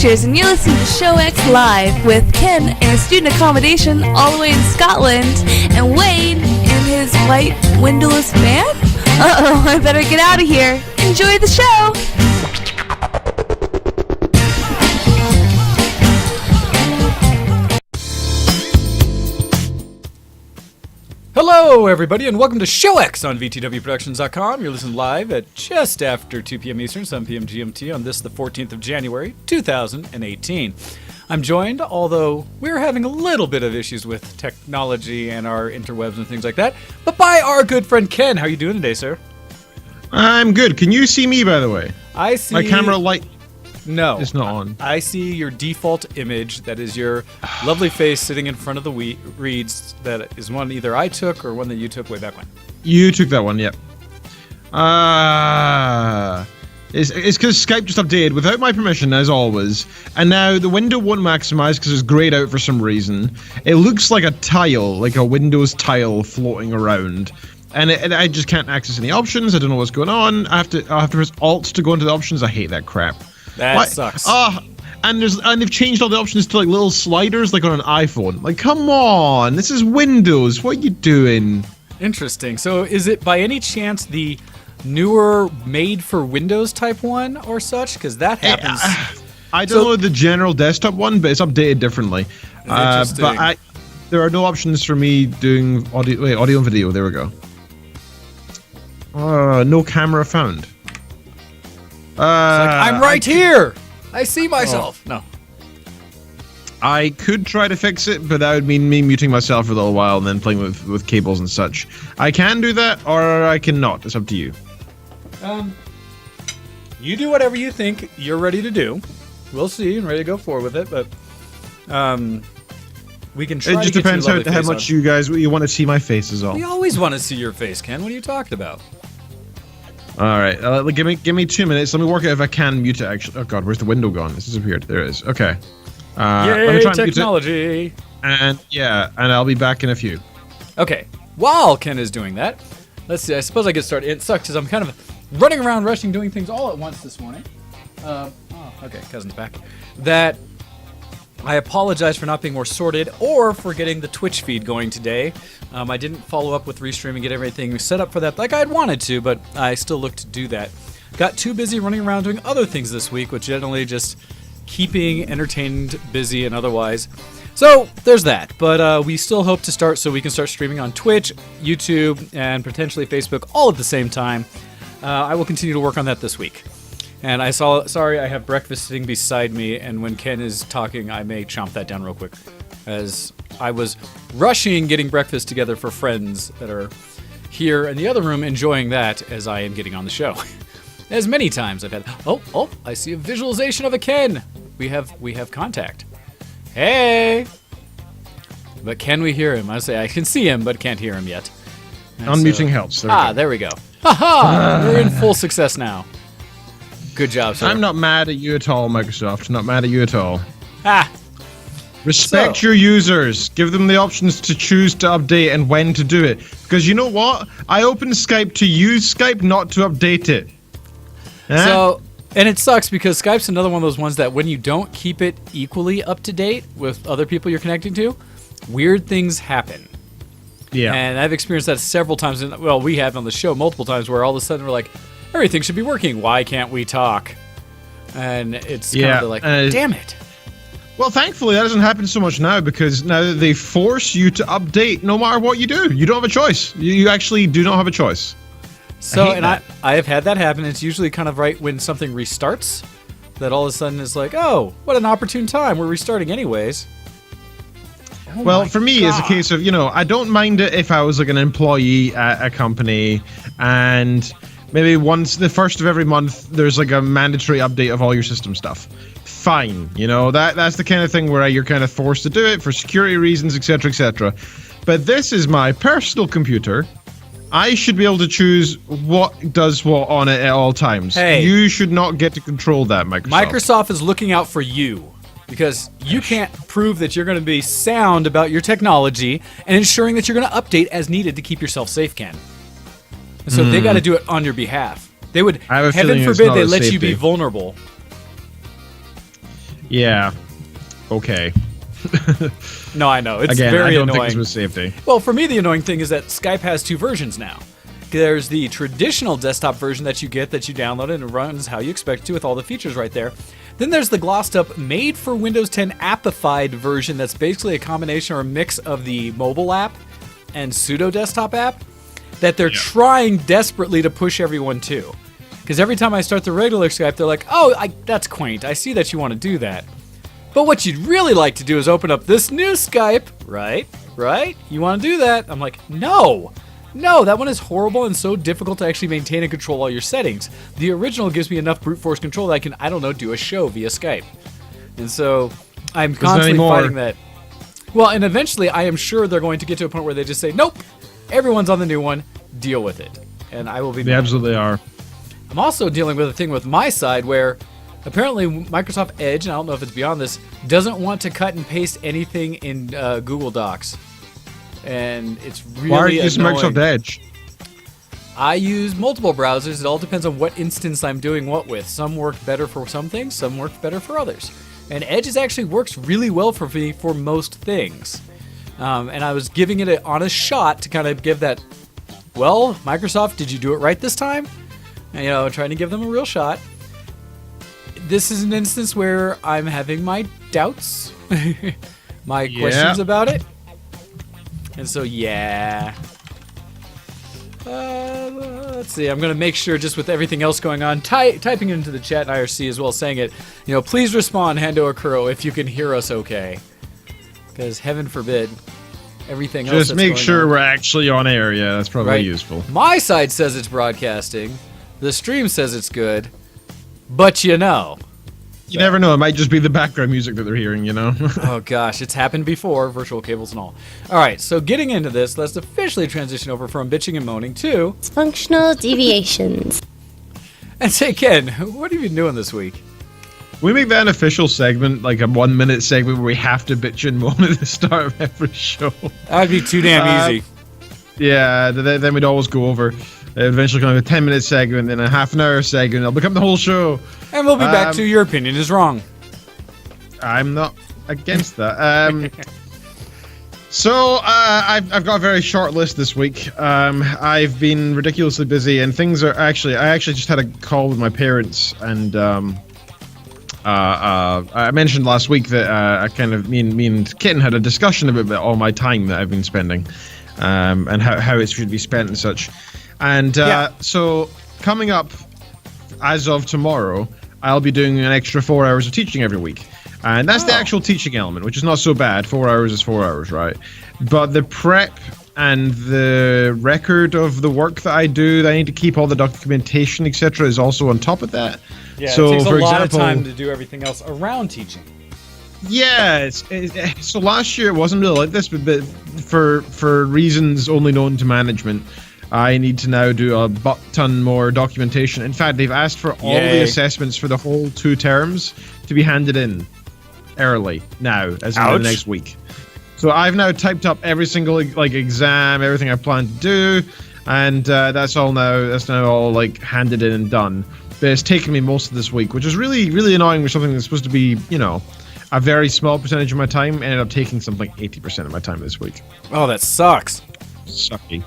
Teachers, and you're listening to Show X Live with Ken in a student accommodation all the way in Scotland, and Wayne in his white windowless van? Uh-oh, I better get out of here. Enjoy the show! Hello, everybody, and welcome to Show X on VTWProductions.com. You're listening live at just after 2 p.m. Eastern, 7 p.m. GMT on this, the 14th of January, 2018. I'm joined, although we're having a little bit of issues with technology and our interwebs and things like that, but by our good friend Ken. How are you doing today, sir? I'm good. Can you see me, by the way? I see... My camera light... No. It's not on. I see your default image. That is your lovely face sitting in front of the reeds. That is one either I took or one that you took way back when. You took that one, yep. It's because Skype just updated without my permission, as always. And now the window won't maximize because it's grayed out for some reason. It looks like a tile, like a Windows tile floating around. And I just can't access any options. I don't know what's going on. I have to press Alt to go into the options. I hate that crap. That sucks. And they've changed all the options to like little sliders, like on an iPhone. Like, come on, this is Windows. What are you doing? Interesting. So, is it by any chance the newer made for Windows type one or such? Because that happens. I don't know the general desktop one, but it's updated differently. Interesting. But there are no options for me doing audio and video. There we go. No camera found. I'm right here. I see myself. No. I could try to fix it, but that would mean me muting myself for a little while and then playing with cables and such. I can do that, or I cannot. It's up to you. You do whatever you think you're ready to do. We'll see and ready to go forward with it, but we can try. It just to get depends how much you want to see my face is all. We always want to see your face, Ken. What are you talking about? All right, give me 2 minutes. Let me work out if I can mute it. Actually, oh god, where's the window gone? It's disappeared. There it is. Okay. Yay, let me try and technology! Mute it. And I'll be back in a few. Okay. While Ken is doing that, let's see. I suppose I get started. It sucks because I'm kind of running around, rushing, doing things all at once this morning. Okay, cousin's back. That I apologize for not being more sorted or for getting the Twitch feed going today. I didn't follow up with Restream and get everything set up for that like I'd wanted to, but I still look to do that. Got too busy running around doing other things this week, which generally just keeping entertained, busy, and otherwise. So there's that, but we still hope to start so we can start streaming on Twitch, YouTube, and potentially Facebook all at the same time. I will continue to work on that this week. And sorry, I have breakfast sitting beside me, and when Ken is talking, I may chomp that down real quick, as I was rushing getting breakfast together for friends that are here in the other room enjoying that as I am getting on the show. As many times I've had, oh, I see a visualization of a Ken. We have contact. Hey! But can we hear him? I say I can see him, but can't hear him yet. And Unmuting helps. There we go. Haha! We're in full success now. Good job, sir. I'm not mad at you at all, Microsoft. Not mad at you at all. Respect So- your users. Give them the options to choose to update and when to do it. Because you know what? I opened Skype to use Skype, not to update it. So, and it sucks because Skype's another one of those ones that when you don't keep it equally up to date with other people you're connecting to, weird things happen. Yeah. And I've experienced that several times. Well, we have on the show multiple times where all of a sudden we're like, everything should be working. Why can't we talk? And it's kind of like, damn it. Well, thankfully, that doesn't happen so much now because now they force you to update no matter what you do. You don't have a choice. You actually do not have a choice. So, I have had that happen. It's usually kind of right when something restarts that all of a sudden is like, oh, what an opportune time. We're restarting anyways. Well, for me, it's a case of, I don't mind it if I was like an employee at a company and maybe once the first of every month there's like a mandatory update of all your system stuff. Fine, that's the kind of thing where you're kind of forced to do it for security reasons, etc., etc. But this is my personal computer. I should be able to choose what does what on it at all times. Hey. You should not get to control that, Microsoft. Microsoft is looking out for you because you can't prove that you're going to be sound about your technology and ensuring that you're going to update as needed to keep yourself safe, Ken. And so they got to do it on your behalf. They would, heaven forbid, they let you be vulnerable. Yeah. Okay. No, I know. It's Again, very I don't annoying. think this was safety. Well, for me, the annoying thing is that Skype has 2 versions now. There's the traditional desktop version that you get that you download and it runs how you expect it to with all the features right there. Then there's the glossed up, made for Windows 10 appified version that's basically a combination or a mix of the mobile app and pseudo desktop app that they're trying desperately to push everyone to. Because every time I start the regular Skype, they're like, oh, that's quaint. I see that you want to do that. But what you'd really like to do is open up this new Skype, right? Right? You want to do that? I'm like, no, that one is horrible and so difficult to actually maintain and control all your settings. The original gives me enough brute force control that I can, I don't know, do a show via Skype. And so I'm constantly fighting that. Well, and eventually I am sure they're going to get to a point where they just say, nope, everyone's on the new one, deal with it. And I will be They mad. absolutely are. I'm also dealing with a thing with my side where apparently Microsoft Edge, and I don't know if it's beyond this, doesn't want to cut and paste anything in Google Docs. And it's really Why are you using annoying. Microsoft Edge? I use multiple browsers. It all depends on what instance I'm doing what with. Some work better for some things, some work better for others. And Edge actually works really well for me for most things. And I was giving it an honest shot to kind of give that, well, Microsoft, did you do it right this time? And, trying to give them a real shot. This is an instance where I'm having my doubts, my questions about it. And so, let's see. I'm going to make sure, just with everything else going on, typing into the chat in IRC as well as saying it, please respond, Hando Akuro, if you can hear us okay. Because heaven forbid, everything else Just make sure we're actually on air. Yeah, that's probably useful. My side says it's broadcasting. The stream says it's good. But You never know. It might just be the background music that they're hearing, Oh gosh, it's happened before, virtual cables and all. Alright, so getting into this, let's officially transition over from bitching and moaning to... Functional deviations. And say, Ken, what have you been doing this week? We make that an official segment, like a 1-minute segment where we have to bitch and moan at the start of every show. That'd be too damn easy. Yeah, then we'd always go over. Eventually kind of a 10-minute segment, then a half-an-hour segment. It'll become the whole show. And we'll be back to your opinion is wrong. I'm not against that. So I've got a very short list this week. I've been ridiculously busy, and things are actually. I actually just had a call with my parents, and I mentioned last week that I kind of me and Kitten had a discussion about all my time that I've been spending, and how it should be spent and such. And so coming up, as of tomorrow, I'll be doing an extra 4 hours of teaching every week. And that's the actual teaching element, which is not so bad. 4 hours is 4 hours, right? But the prep and the record of the work that I do, that I need to keep all the documentation, etc., is also on top of that. Yeah, so, it takes for a lot example, of time to do everything else around teaching. Yeah, so last year it wasn't really like this, but for reasons only known to management, I need to now do a butt-ton more documentation. In fact, they've asked for all the assessments for the whole 2 terms to be handed in early now, as in the next week. So I've now typed up every single exam, everything I plan to do, and that's now all handed in and done. But it's taken me most of this week, which is really, really annoying for something that's supposed to be, a very small percentage of my time. Ended up taking something like 80% of my time this week. Oh, that sucks. Sucky.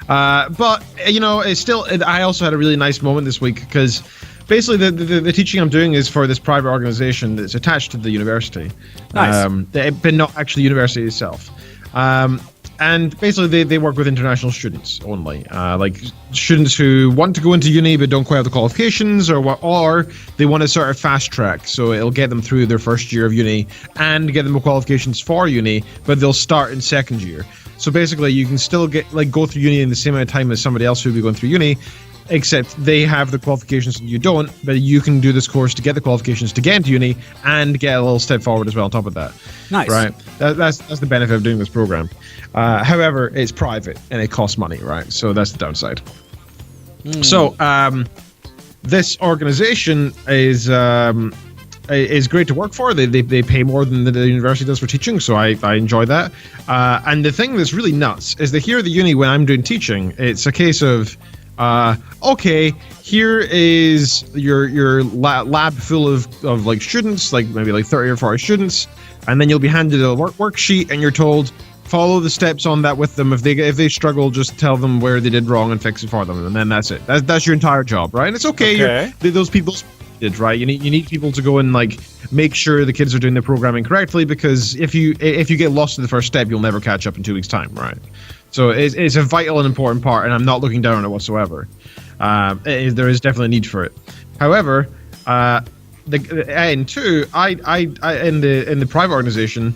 But it's still. I also had a really nice moment this week because basically the teaching I'm doing is for this private organization that's attached to the university. Nice. But not actually the university itself. And basically they work with international students only, like students who want to go into uni but don't quite have the qualifications, or they want to sort of fast track, so it'll get them through their first year of uni and get them the qualifications for uni, but they'll start in second year. So basically, you can still go through uni in the same amount of time as somebody else who would be going through uni, except they have the qualifications and you don't, but you can do this course to get the qualifications to get into uni and get a little step forward as well on top of that. Nice. Right? That's the benefit of doing this program. However, it's private and it costs money, right? So that's the downside. So this organization is great to work for. They pay more than the university does for teaching, so I enjoy that. And the thing that's really nuts is that here at the uni, when I'm doing teaching, it's a case of Okay, here is your lab full of like students, like maybe like 30 or 40 students, and then you'll be handed a worksheet, and you're told follow the steps on that with them. If they struggle, just tell them where they did wrong and fix it for them, and then that's it. That's your entire job, right? And it's okay. Those people did right. You need people to go and like make sure the kids are doing the programming correctly, because if you get lost in the first step, you'll never catch up in 2 weeks' time, right? So it's a vital and important part, and I'm not looking down on it whatsoever. There is definitely a need for it. However, in the private organization,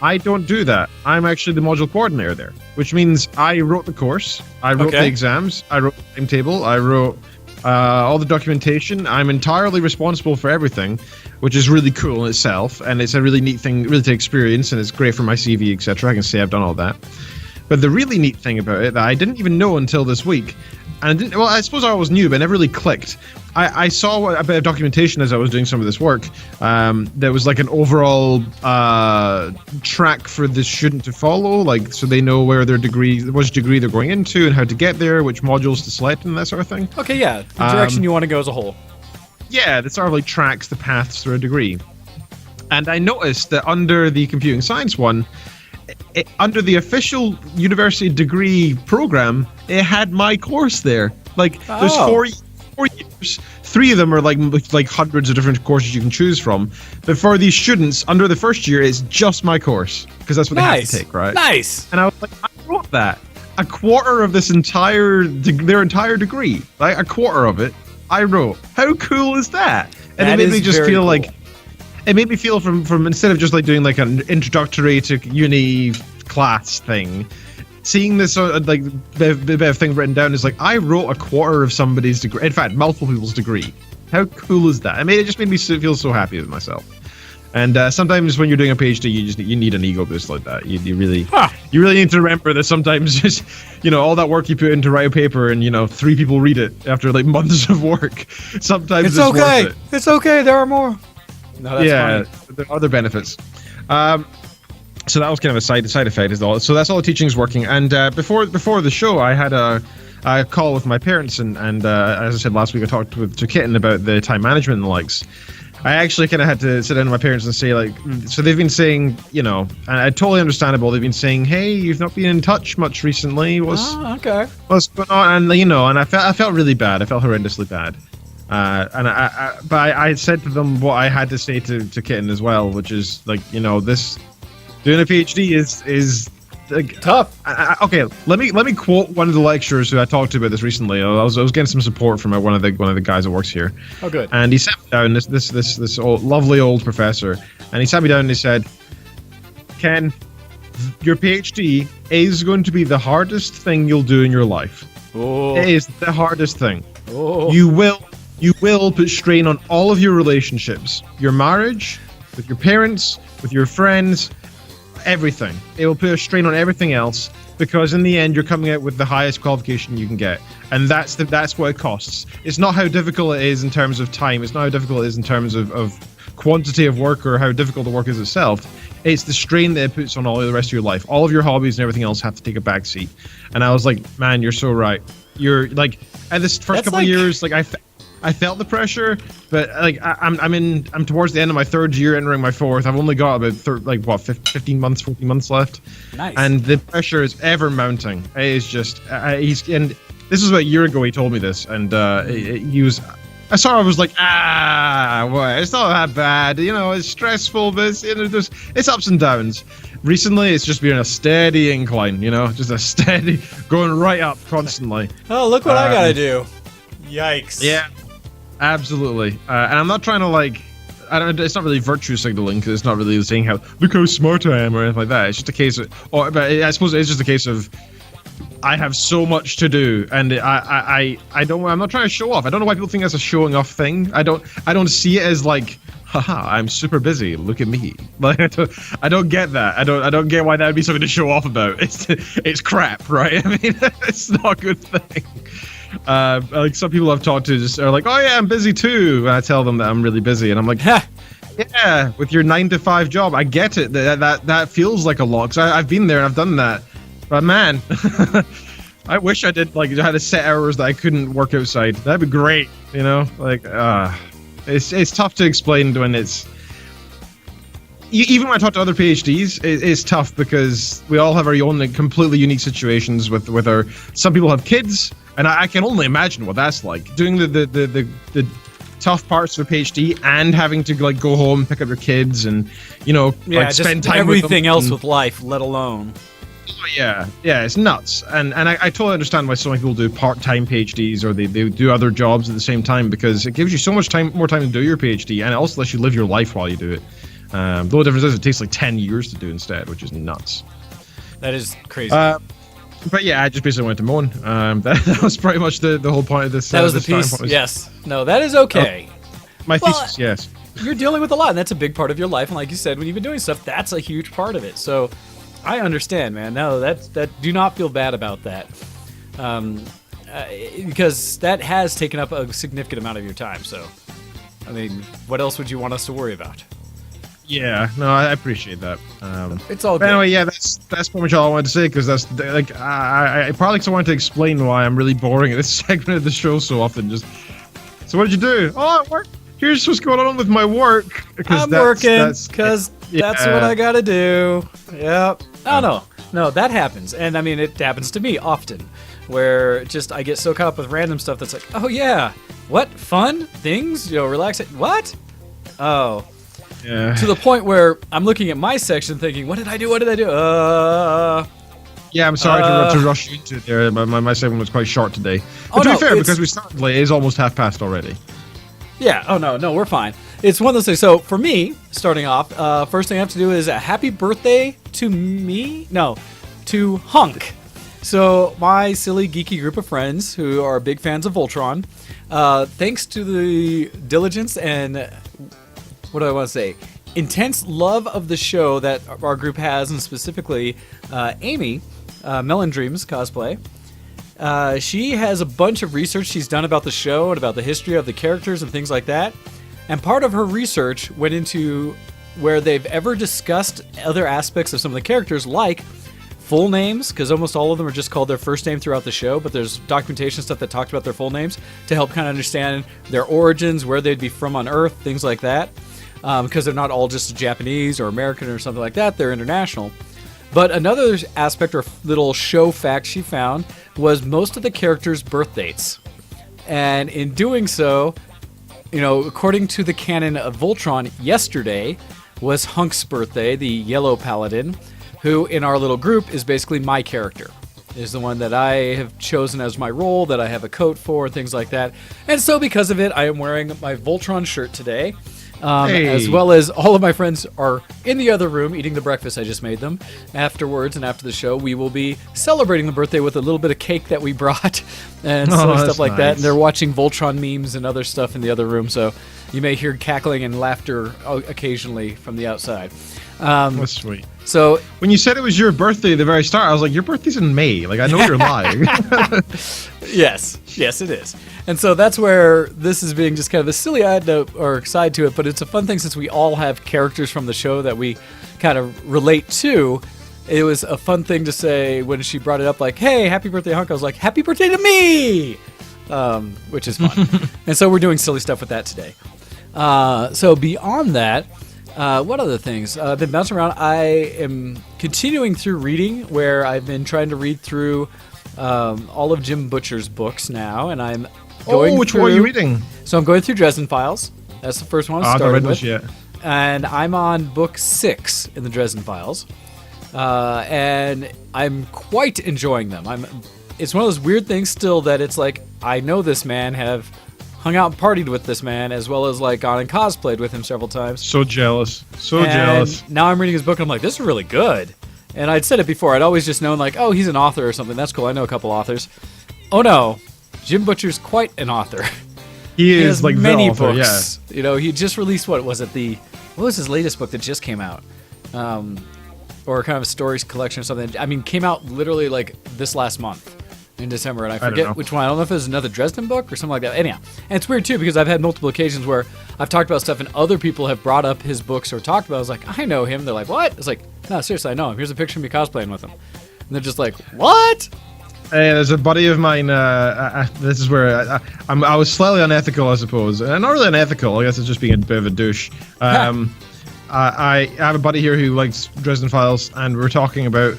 I don't do that. I'm actually the module coordinator there, which means I wrote the course, I wrote the exams, I wrote the timetable, I wrote all the documentation. I'm entirely responsible for everything, which is really cool in itself, and it's a really neat thing, really to experience, and it's great for my CV, etc. I can say I've done all that. But the really neat thing about it that I didn't even know until this week, and I suppose I always knew, but it never really clicked. I saw a bit of documentation as I was doing some of this work. There was like an overall track for the student to follow, like so they know where their degree, which degree they're going into, and how to get there, which modules to select, and that sort of thing. Okay, yeah, the direction you want to go as a whole. Yeah, that sort of like tracks the paths through a degree. And I noticed that under the computing science one, under the official university degree program, it had my course there. Like, there's 4 years. 3 of them are like hundreds of different courses you can choose from. But for these students, under the first year, it's just my course, because that's what they have to take, right? Nice. And I was like, I wrote that. A quarter of this their entire degree, like a quarter of it, I wrote. How cool is that? And it made me just feel like. It made me feel from instead of just like doing like an introductory to uni class thing, seeing this like bit of thing written down is like I wrote a quarter of somebody's degree. In fact, multiple people's degree. How cool is that? I mean, it just made me feel so happy with myself. And sometimes when you're doing a PhD, you need an ego boost like that. You really need to remember that sometimes just all that work you put in to write a paper and 3 people read it after like months of work. Sometimes it's okay. Worth it. It's okay. There are more. No, that's funny. There are other benefits. So that was kind of a side effect. So that's all the teaching is working. And before the show, I had a call with my parents, and as I said last week, I talked to Kitten about the time management and the likes. I actually kind of had to sit down with my parents and say, like, so they've been saying, and I totally understandable. They've been saying, hey, you've not been in touch much recently. What's going on? And and I felt really bad. I felt horrendously bad. But I said to them what I had to say to Kitten as well, which is like, this doing a PhD is like tough. Okay, let me quote one of the lecturers who I talked to about this recently. I was getting some support from one of the guys that works here. Oh, good. And he sat me down. This lovely old professor, and he sat me down and he said, Ken, your PhD is going to be the hardest thing you'll do in your life. Oh. It is the hardest thing. Oh. You will put strain on all of your relationships, your marriage, with your parents, with your friends, everything. It will put a strain on everything else, because in the end, you're coming out with the highest qualification you can get, and that's what it costs. It's not how difficult it is in terms of time. It's not how difficult it is in terms of quantity of work or how difficult the work is itself. It's the strain that it puts on all of the rest of your life. All of your hobbies and everything else have to take a back seat. And I was like, man, you're so right. You're like, at this first couple of years, like I felt the pressure, but like I'm towards the end of my 3rd year, entering my 4th. I've only got about 14 months left. Nice. And the pressure is ever mounting. It is just and this was about a year ago. He told me this, and he was. I was like, well, it's not that bad. It's stressful, but it's ups and downs. Recently, it's just been a steady incline. Just a steady going right up constantly. Oh, look what I gotta do! Yikes! Yeah. Absolutely, and I'm not trying to it's not really virtue signaling, because it's not really saying look how smart I am or anything like that. It's just a case of, but I suppose it's just a case of I have so much to do, and I'm not trying to show off. I don't know why people think that's a showing off thing. I don't see it as like, haha, I'm super busy. Look at me. Like I don't get that. I don't get why that would be something to show off about. It's crap, right? I mean, it's not a good thing. Like some people I've talked to just are like, oh yeah, I'm busy too. And I tell them that I'm really busy, and I'm like, yeah, with your 9-to-5 job, I get it. That feels like a lot, because I've been there and I've done that. But man, I wish I did, like, I had a set hours that I couldn't work outside. That'd be great, you know? Like, it's tough to explain when it's... Even when I talk to other PhDs, it's tough because we all have our own like, completely unique situations with our... Some people have kids, and I can only imagine what that's like. Doing the tough parts of a PhD and having to like go home, pick up your kids, and, you know, like spend time with them. Everything else with life, let alone... Oh, yeah, it's nuts, and I totally understand why so many people do part-time PhDs or they do other jobs at the same time, because it gives you so much more time to do your PhD, and it also lets you live your life while you do it. The only difference is it takes like 10 years to do instead, which is nuts. That is crazy. But yeah, I just basically went to moan. That was pretty much the whole point of this. That was the piece. Yes. No, that is okay. My thesis, yes. You're dealing with a lot, and that's a big part of your life. And like you said, when you've been doing stuff, that's a huge part of it. So I understand, man. No, that do not feel bad about that, because that has taken up a significant amount of your time. So, I mean, what else would you want us to worry about? Yeah, no, I appreciate that. It's all good. Anyway, yeah, that's pretty much all I wanted to say, because that's like I probably wanted to explain why I'm really boring at this segment of the show so often. Just so, what did you do? Oh, work. Here's what's going on with my work. I'm working because that's what I gotta do. Yep. No, that happens, and I mean it happens to me often, where just I get so caught up with random stuff that's like, oh yeah, what fun things, you know, relaxing. What? Oh. Yeah. To the point where I'm looking at my section thinking, what did I do? Yeah, I'm sorry to rush you into it there. My segment was quite short today. But to be fair, because we started late, it is almost past already. Yeah, oh no, we're fine. It's one of those things. So for me, starting off, first thing I have to do is a happy birthday to me? No, to Hunk. So my silly, geeky group of friends who are big fans of Voltron, thanks to the diligence and... what do I want to say? Intense love of the show that our group has, and specifically Amy, Melon Dreams Cosplay. She has a bunch of research she's done about the show and about the history of the characters and things like that. And part of her research went into where they've ever discussed other aspects of some of the characters, like full names, because almost all of them are just called their first name throughout the show, but there's documentation stuff that talked about their full names to help kind of understand their origins, where they'd be from on Earth, things like that. Because they're not all just Japanese or American or something like that. They're international. But another aspect or little show fact she found was most of the characters' birth dates. And in doing so, you know, according to the canon of Voltron, yesterday was Hunk's birthday, the Yellow Paladin, who in our little group is basically my character. Is the one that I have chosen as my role, that I have a coat for, things like that. And so because of it, I am wearing my Voltron shirt today. As well as all of my friends are in the other room eating the breakfast I just made them. Afterwards and after the show, we will be celebrating the birthday with a little bit of cake that we brought and stuff like that. And they're watching Voltron memes and other stuff in the other room, so you may hear cackling and laughter occasionally from the outside. That's sweet. So when you said it was your birthday at the very start, I was like, your birthday's in May. Like, I know you're lying. Yes, it is. And so that's where this is being just kind of a silly side to it, but it's a fun thing since we all have characters from the show that we kind of relate to. It was a fun thing to say when she brought it up, like, hey, happy birthday, Hunk. I was like, happy birthday to me! Which is fun. And so we're doing silly stuff with that today. So beyond that, what other things? I've been bouncing around. I am continuing through reading, where I've been trying to read through all of Jim Butcher's books now, and I'm going which one are you reading? So I'm going through Dresden Files. That's the first one I started I haven't read with. those yet. And I'm on book 6 in the Dresden Files. And I'm quite enjoying them. It's one of those weird things still that it's like, I know this man, have hung out and partied with this man, as well as like gone and cosplayed with him several times. So jealous. And now I'm reading his book and I'm like, this is really good. And I'd said it before. I'd always just known like, oh, he's an author or something. That's cool. I know a couple authors. Oh no, Jim Butcher's quite an author. He is has like many the author, books. Yeah. You know, he just released what was his latest book that just came out? Or kind of a stories collection or something. I mean, came out literally like this last month in December, and I forget which one. I don't know if it was another Dresden book or something like that. Anyhow, and it's weird too because I've had multiple occasions where I've talked about stuff and other people have brought up his books or talked about it. I was like, I know him. They're like, what? It's like, no, seriously, I know him. Here's a picture of me cosplaying with him. And they're just like, what? Hey, there's a buddy of mine. This is where I was slightly unethical, I suppose. Not really unethical. I guess it's just being a bit of a douche. I have a buddy here who likes Dresden Files, and we were talking about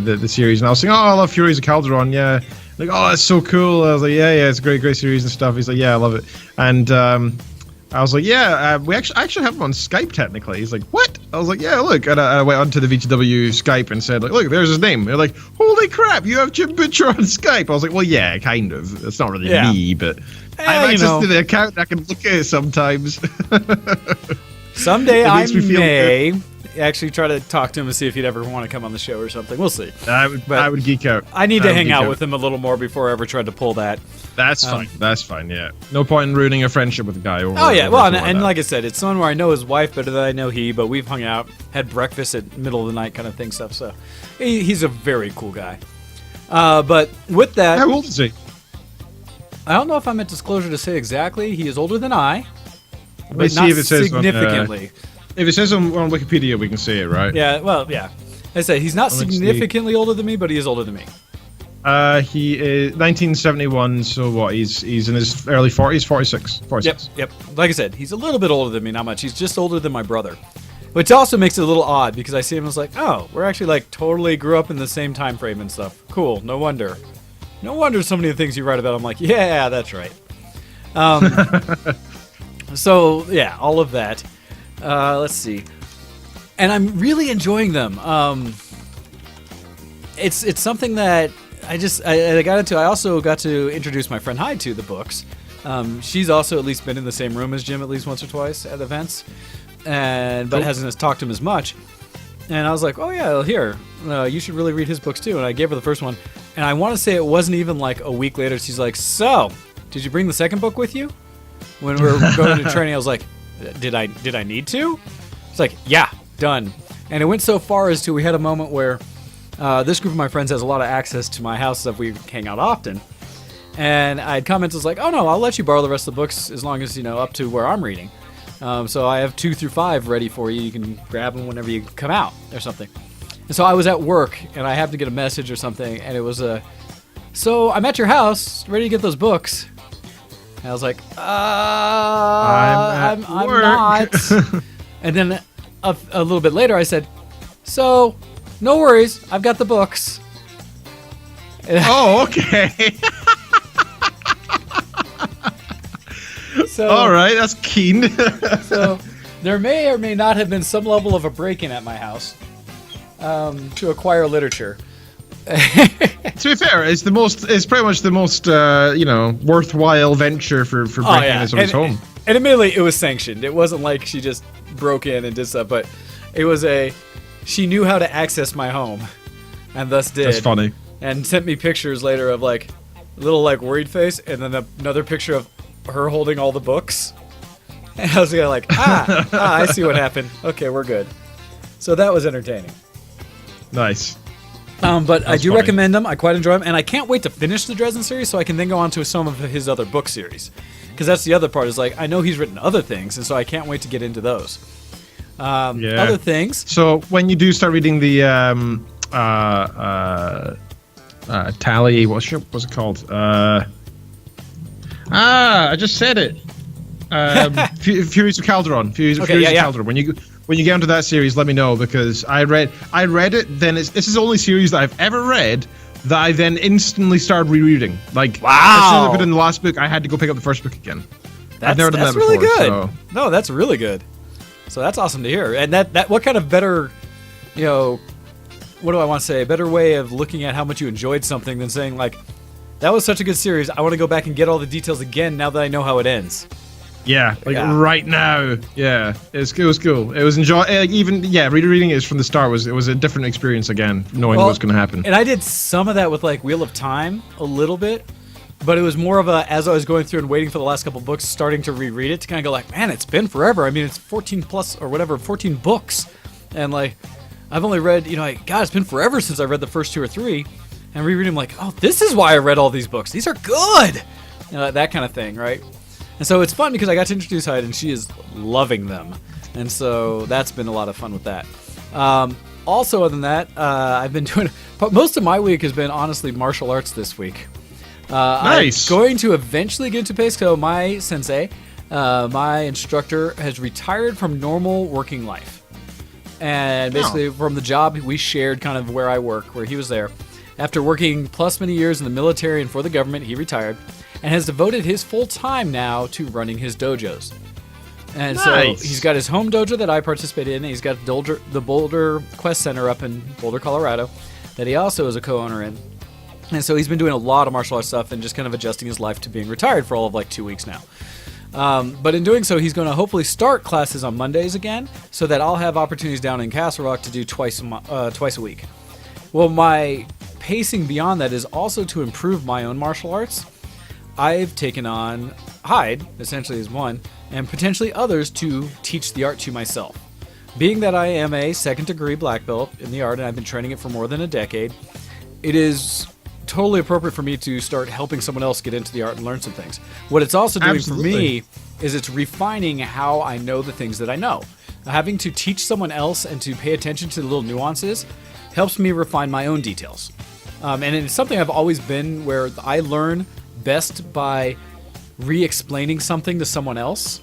the series, and I was saying, "Oh, I love Furies of Calderon." Yeah, like, "Oh, that's so cool." I was like, "Yeah, it's a great series and stuff." He's like, "Yeah, I love it," and I was like, "Yeah, I actually have him on Skype technically." He's like, "What?" I was like, "Yeah, look," and I went onto the VGW Skype and said, like, "Look, there's his name." They're like, "Holy crap, you have Jim Butcher on Skype." I was like, "Well, yeah, kind of. It's not really me, but I have access to the account. I can look at it sometimes." Someday I may actually try to talk to him and see if he'd ever want to come on the show or something. We'll see. I would geek out. I need to hang out with him a little more before I ever tried to pull that. That's fine. That's fine. Yeah. No point in ruining a friendship with a guy. Well, and like I said, it's someone where I know his wife better than I know he, but we've hung out, had breakfast at middle of the night kind of thing stuff. So he's a very cool guy. But with that, how old is he? I don't know if I'm at disclosure to say exactly. He is older than I. But not see if it says significantly. If it says on Wikipedia, we can see it, right? Yeah, well, yeah. I say he's not significantly older than me, but he is older than me. He is 1971, so what? He's in his early 40s, 46. Yep. Like I said, he's a little bit older than me, not much. He's just older than my brother. Which also makes it a little odd because I see him and I was like, oh, we're actually like totally grew up in the same time frame and stuff. Cool, no wonder. No wonder so many of the things you write about, I'm like, yeah, that's right. So, yeah, all of that. Let's see. And I'm really enjoying them. It's something that I got into. I also got to introduce my friend Hyde to the books. She's also at least been in the same room as Jim at least once or twice at events, but hasn't talked to him as much. And I was like, oh yeah, here, you should really read his books too. And I gave her the first one. And I want to say it wasn't even like a week later. She's like, so, did you bring the second book with you? When we were going to training, I was like, did I need to? It's like, yeah, done. And it went so far as to we had a moment where this group of my friends has a lot of access to my house that we hang out often. And I had commented, was like, oh no, I'll let you borrow the rest of the books as long as, up to where I'm reading. So I have 2 through 5 ready for you. You can grab them whenever you come out or something. And so I was at work and I happened to get a message or something. And it was so I'm at your house, ready to get those books. And I was like, I'm not. And then a little bit later, I said, so, no worries, I've got the books. Oh, okay. So, all right, that's keen. So, there may or may not have been some level of a break-in at my house to acquire literature. To be fair, it's pretty much the most worthwhile venture for breaking into someone's home. And admittedly, it was sanctioned. It wasn't like she just broke in and did stuff, but it was she knew how to access my home, and thus did. That's funny. And sent me pictures later of like a little like worried face, and then another picture of her holding all the books. And I was like, I see what happened. Okay, we're good. So that was entertaining. Nice. But I do recommend them. I quite enjoy them, and I can't wait to finish the Dresden series so I can then go on to some of his other book series. Because that's the other part, is like, I know he's written other things, and so I can't wait to get into those. Other things. So when you do start reading the Tally, what's it called? I just said it. Furies of Calderon. Furies of Calderon. When you get into that series, let me know, because I read it. Then this is the only series that I've ever read that I then instantly started rereading. Like, wow! As soon as I put in the last book, I had to go pick up the first book again. I've never done that before. That's really good. So. No, that's really good. So that's awesome to hear. And that what kind of better, what do I want to say? A better way of looking at how much you enjoyed something than saying like, that was such a good series. I want to go back and get all the details again now that I know how it ends. Yeah, right now. Yeah, it was cool. It was rereading it from the start was a different experience again, knowing what's going to happen. And I did some of that with like Wheel of Time a little bit, but it was more of as I was going through and waiting for the last couple books, starting to reread it to kind of go like, man, it's been forever. I mean, it's 14 books, and like I've only read, God, it's been forever since I read the first 2 or 3, and rereading, I'm like, oh, this is why I read all these books. These are good, that kind of thing, right? And so it's fun because I got to introduce Hyde, and she is loving them. And so that's been a lot of fun with that. Also, other than that, I've been doing most of my week has been honestly martial arts this week. Nice. I'm going to eventually get into pace. So my sensei, my instructor, has retired from normal working life, and basically from the job we shared, kind of where I work, where he was there. After working plus many years in the military and for the government, he retired and has devoted his full time now to running his dojos. And so he's got his home dojo that I participate in. And he's got the Boulder Quest Center up in Boulder, Colorado, that he also is a co-owner in. And so he's been doing a lot of martial arts stuff and just kind of adjusting his life to being retired for all of like 2 weeks now. But in doing so, he's going to hopefully start classes on Mondays again, so that I'll have opportunities down in Castle Rock to do twice a week. Well, my pacing beyond that is also to improve my own martial arts. I've taken on Hyde, essentially as one, and potentially others to teach the art to myself. Being that I am a second degree black belt in the art and I've been training it for more than a decade, it is totally appropriate for me to start helping someone else get into the art and learn some things. What it's also doing for me is it's refining how I know the things that I know. Having to teach someone else and to pay attention to the little nuances helps me refine my own details. And it's something I've always been, where I learn best by re-explaining something to someone else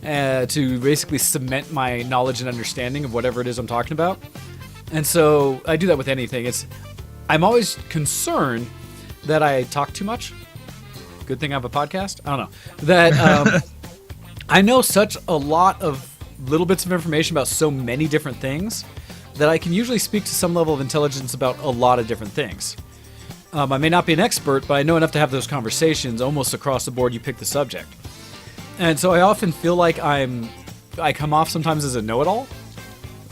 to basically cement my knowledge and understanding of whatever it is I'm talking about. And so I do that with anything. I'm always concerned that I talk too much. Good thing I have a podcast. I don't know. That I know such a lot of little bits of information about so many different things that I can usually speak to some level of intelligence about a lot of different things. I may not be an expert, but I know enough to have those conversations almost across the board. You pick the subject. And so I often feel like I come off sometimes as a know-it-all,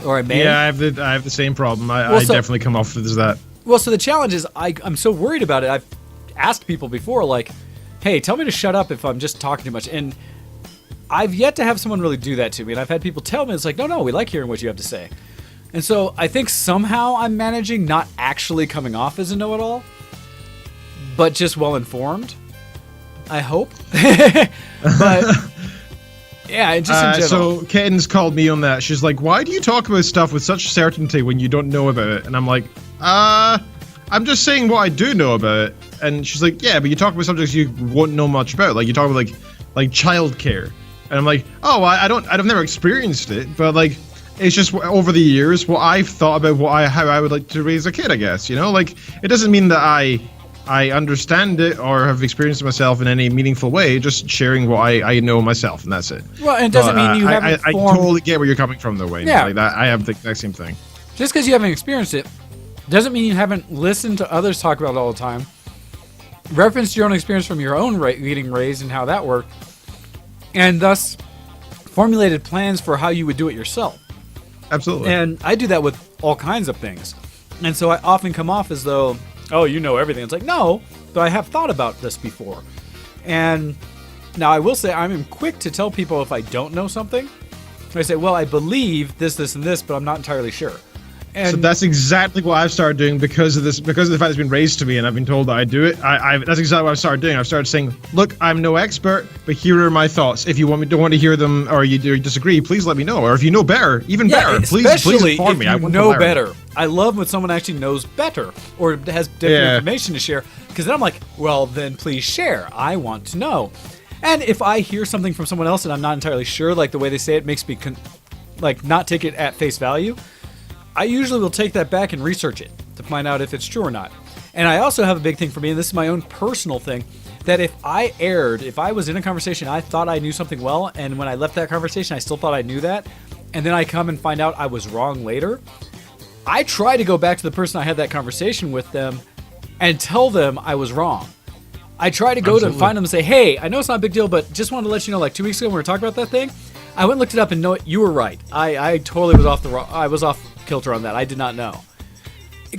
or I may. Yeah, I have the same problem. I definitely come off as that. Well, so the challenge is I'm so worried about it. I've asked people before, like, hey, tell me to shut up if I'm just talking too much. And I've yet to have someone really do that to me. And I've had people tell me, it's like, no, we like hearing what you have to say. And so I think somehow I'm managing not actually coming off as a know-it-all, but just well-informed. I hope. But yeah, just in general. So Kitten's called me on that. She's like, why do you talk about stuff with such certainty when you don't know about it? And I'm like, I'm just saying what I do know about it. And she's like, yeah, but you talk about subjects you won't know much about. Like you talk about like childcare. And I'm like, oh, I've never experienced it, but like, it's just over the years what I've thought about how I would like to raise a kid, I guess. You know, like it doesn't mean that I understand it or have experienced it myself in any meaningful way, just sharing what I know myself, and that's it. Well, and it doesn't mean you haven't I totally get where you're coming from, though, Wayne. Yeah. Like that, I have the exact same thing. Just because you haven't experienced it doesn't mean you haven't listened to others talk about it all the time, referenced your own experience from your own getting raised and how that worked, and thus formulated plans for how you would do it yourself. Absolutely. And I do that with all kinds of things. And so I often come off as though, oh, you know everything. It's like, no, but I have thought about this before. And now I will say I'm quick to tell people if I don't know something. I say, well, I believe this, and this, but I'm not entirely sure. And so that's exactly what I've started doing because of the fact it's been raised to me and I've been told that I do it. That's exactly what I've started doing. I've started saying, look, I'm no expert, but here are my thoughts. If you don't want to hear them or you disagree, please let me know. Or if you know better, even better, please inform me. I want to know better. I love when someone actually knows better or has different information to share, because then I'm like, well, then please share. I want to know. And if I hear something from someone else and I'm not entirely sure, like the way they say it makes me not take it at face value, I usually will take that back and research it to find out if it's true or not. And I also have a big thing for me, and this is my own personal thing, that if I was in a conversation, I thought I knew something well, and when I left that conversation, I still thought I knew that, and then I come and find out I was wrong later, I try to go back to the person I had that conversation with them and tell them I was wrong. I try to go to find them and say, hey, I know it's not a big deal, but just wanted to let you know, like 2 weeks ago when we were talking about that thing, I went and looked it up and know you were right. I totally was off kilter on that. I did not know.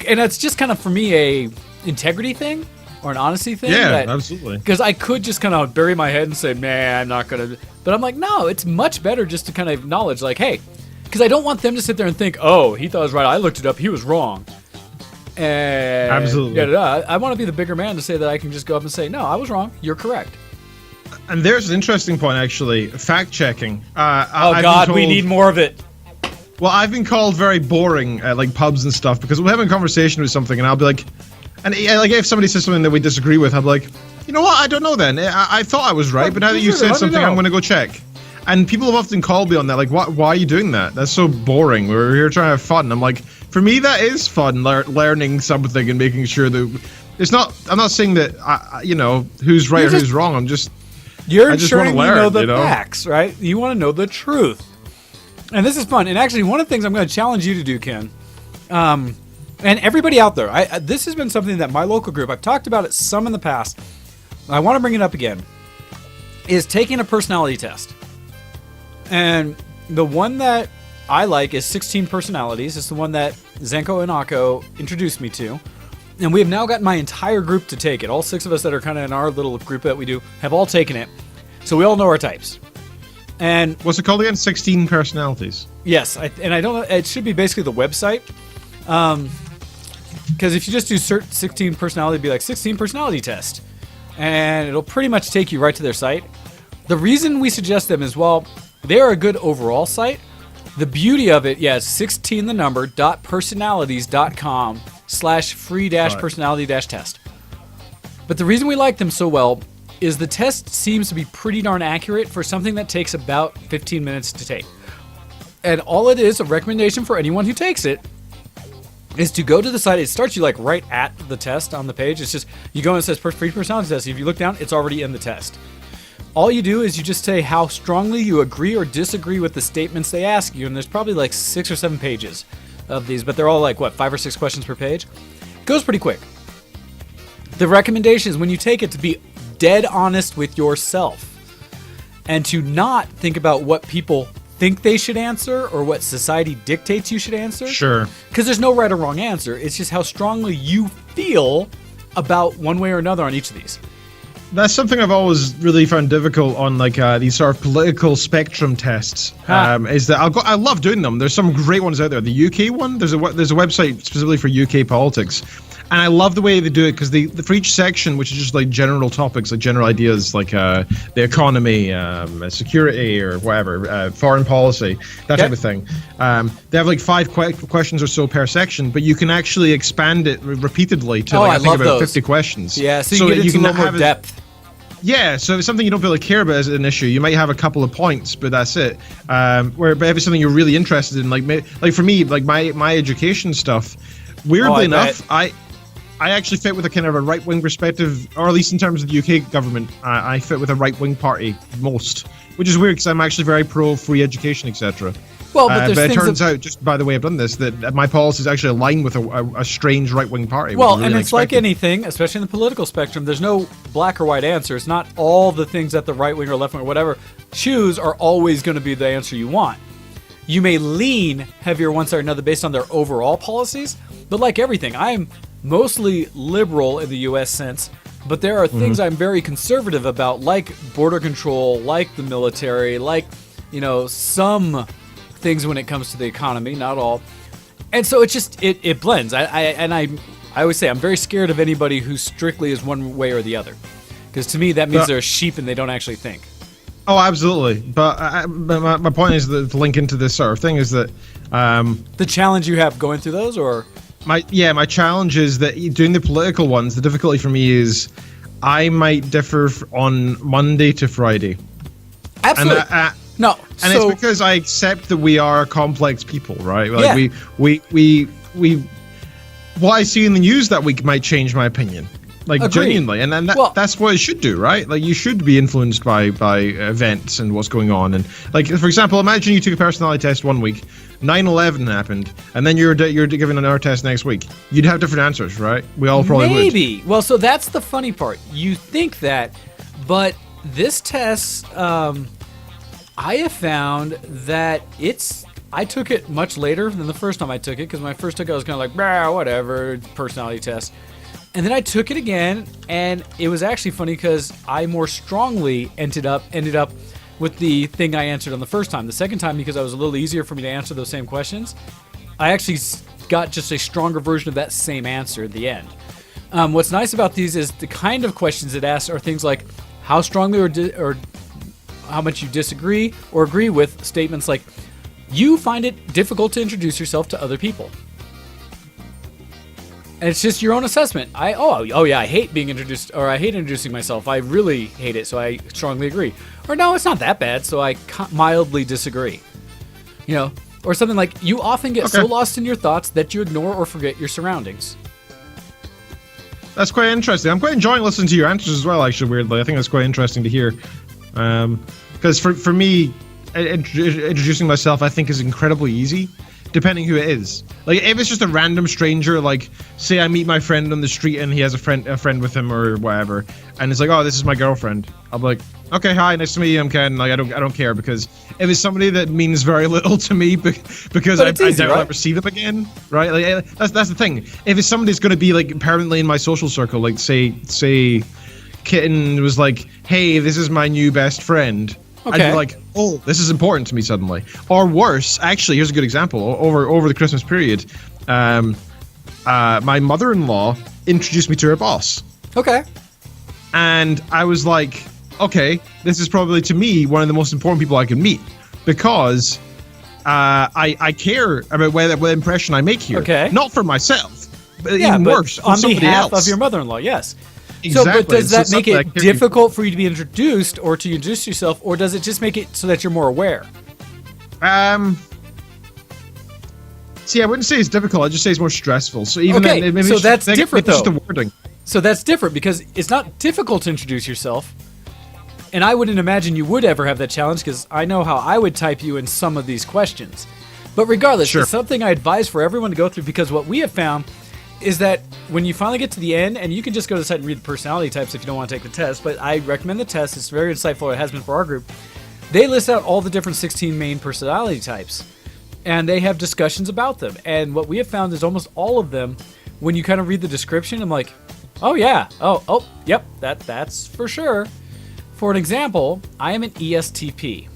And that's just kind of, for me, a integrity thing or an honesty thing. Yeah, absolutely. Because I could just kind of bury my head and say, man, I'm not going to. But I'm like, no, it's much better just to kind of acknowledge, like, hey, because I don't want them to sit there and think, oh, he thought I was right. I looked it up. He was wrong. And absolutely. I want to be the bigger man to say that I can just go up and say, no, I was wrong. You're correct. And there's an interesting point, actually. Fact checking. God, we need more of it. Well, I've been called very boring at like pubs and stuff because we're having a conversation with something, and I'll be like, and like if somebody says something that we disagree with, I'll be like, you know what? I don't know. Then I thought I was right, but now that you said something, I'm going to go check. And people have often called me on that, like, why are you doing that? That's so boring. We're here trying to have fun. I'm like, for me, that is fun, learning something and making sure that it's not. I'm not saying that who's right or who's wrong. I just ensuring want to learn, you know the facts, right? You want to know the truth. And this is fun. And actually, one of the things I'm going to challenge you to do, Ken, and everybody out there, this has been something that my local group, I've talked about it some in the past. I want to bring it up again, is taking a personality test. And the one that I like is 16 Personalities. It's the one that Zenko and Akko introduced me to. And we have now gotten my entire group to take it. All 6 of us that are kind of in our little group that we do have all taken it. So we all know our types. And what's it called again? 16 Personalities. Yes. I don't know. It should be basically the website. Because if you just do 16 Personality, it'd be like 16 Personality Test. And it'll pretty much take you right to their site. The reason we suggest them is, well, they are a good overall site. The beauty of it, is 16 the number .personalities.com/free-personality-test. But the reason we like them so well is the test seems to be pretty darn accurate for something that takes about 15 minutes to take. And all it is, a recommendation for anyone who takes it, is to go to the site. It starts you like right at the test on the page. It's just, you go and it says free personality test. If you look down, it's already in the test. All you do is you just say how strongly you agree or disagree with the statements they ask you, and there's probably like 6 or 7 pages of these, but they're all like, 5 or 6 questions per page? It goes pretty quick. The recommendation is when you take it to be dead honest with yourself and to not think about what people think they should answer or what society dictates you should answer. Sure. Because there's no right or wrong answer. It's just how strongly you feel about one way or another on each of these. That's something I've always really found difficult on like these sort of political spectrum tests. Is that I love doing them. There's some great ones out there. The UK one, there's a website specifically for UK politics, and I love the way they do it because for each section, which is just like general topics, like general ideas, like the economy, security, or whatever, foreign policy, that type of thing. They have like 5 questions or so per section, but you can actually expand it repeatedly to I think about 50 questions. Yeah, so you get into a little more depth. Yeah, so if it's something you don't really care about as an issue, you might have a couple of points, but that's it. But if it's something you're really interested in, like for me, like my education stuff, weirdly enough, I actually fit with a kind of a right-wing perspective, or at least in terms of the UK government, I fit with a right-wing party most, which is weird because I'm actually very pro-free education, etc. Well, but it turns out, just by the way I've done this, that my policies actually align with a strange right-wing party. Well, really and it's like anything, especially in the political spectrum, there's no black or white answer. It's not all the things that the right wing or left wing or whatever choose are always going to be the answer you want. You may lean heavier one side or another based on their overall policies, but like everything, I'm mostly liberal in the U.S. sense, but there are things I'm very conservative about, like border control, like the military, like, some things when it comes to the economy, not all. And so it just it blends. I always say I'm very scared of anybody who strictly is one way or the other, because to me that means they're sheep and they don't actually think. Oh, absolutely. But my point is that to link into this sort of thing is that the challenge you have going through those, or my challenge is that doing the political ones. The difficulty for me is I might differ on Monday to Friday. Absolutely. No, and it's because I accept that we are complex people, right? Like we what I see in the news that week might change my opinion, like genuinely, and then that's what it should do, right? Like you should be influenced by events and what's going on, and like for example, imagine you took a personality test one week, 9/11 happened, and then you're giving another test next week. You'd have different answers, right? We all probably would. Maybe. Well, so that's the funny part. You think that, but this test. I have found that I took it much later than the first time I took it, because when I first took it, I was kind of like, whatever, personality test. And then I took it again, and it was actually funny because I more strongly ended up with the thing I answered on the first time. The second time, because it was a little easier for me to answer those same questions, I actually got just a stronger version of that same answer at the end. What's nice about these is the kind of questions it asks are things like how strongly or how much you disagree or agree with statements like you find it difficult to introduce yourself to other people. And it's just your own assessment. I hate being introduced, or I hate introducing myself. I really hate it, so I strongly agree. Or no, it's not that bad, so I mildly disagree. You know, or something like, you often get so lost in your thoughts that you ignore or forget your surroundings. That's quite interesting. I'm quite enjoying listening to your answers as well, actually, weirdly. I think that's quite interesting to hear. Because for me, introducing myself, I think, is incredibly easy, depending who it is. Like, if it's just a random stranger, like, say I meet my friend on the street and he has a friend with him or whatever, and it's like, oh, this is my girlfriend. I'm like, okay, hi, nice to meet you, I'm Ken. Like, I don't care, because if it's somebody that means very little to me, because I doubt I'll ever see them again, right? Like, that's the thing. If it's somebody that's going to be like permanently in my social circle, like say Kitten was like, hey, this is my new best friend. Okay. I'd be like, oh, this is important to me suddenly. Or worse, actually, here's a good example. Over the Christmas period, my mother-in-law introduced me to her boss. Okay. And I was like, okay, this is probably, to me, one of the most important people I can meet, because I care about what impression I make here. Okay. Not for myself, but even worse, on behalf of your mother-in-law, yes. Exactly. So, but does that make it difficult for you to be introduced or to introduce yourself, or does it just make it so that you're more aware? See, I wouldn't say it's difficult. I'd just say it's more stressful. So even maybe so that's different, though. Just the wording. So that's different, because it's not difficult to introduce yourself, and I wouldn't imagine you would ever have that challenge, because I know how I would type you in some of these questions. But regardless, it's something I advise for everyone to go through, because what we have found is that when you finally get to the end, and you can just go to the site and read the personality types if you don't want to take the test, but I recommend the test. It's very insightful. It has been for our group. They list out all the different 16 main personality types, and they have discussions about them. And what we have found is almost all of them, when you kind of read the description, I'm like, oh yeah, oh, yep, that's for sure. For an example, I am an ESTP.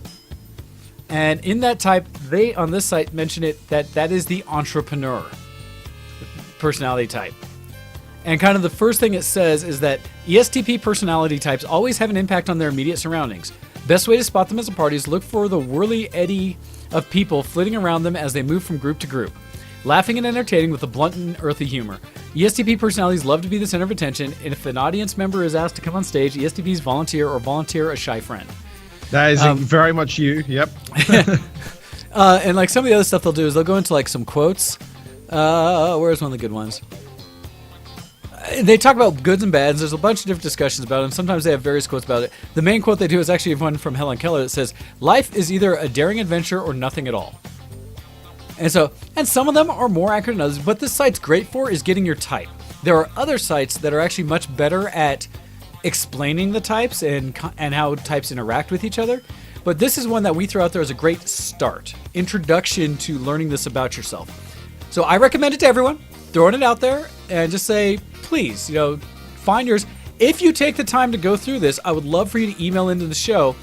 And in that type, they on this site mention it that is the entrepreneur personality type. And kind of the first thing it says is that ESTP personality types always have an impact on their immediate surroundings. Best way to spot them as a party is look for the whirly eddy of people flitting around them as they move from group to group, laughing and entertaining with a blunt and earthy humor. ESTP personalities love to be the center of attention, and if an audience member is asked to come on stage, ESTPs volunteer a shy friend. That is very much you, yep. And like some of the other stuff they'll do is they'll go into like some quotes. Where's one of the good ones? They talk about goods and bads. There's a bunch of different discussions about it, and sometimes they have various quotes about it. The main quote they do is actually one from Helen Keller that says, life is either a daring adventure or nothing at all. And some of them are more accurate than others, but this site's great for is getting your type. There are other sites that are actually much better at explaining the types and how types interact with each other. But this is one that we throw out there as a great start. Introduction to learning this about yourself. So I recommend it to everyone, throwing it out there, and just say, please, find yours. If you take the time to go through this, I would love for you to email into the show.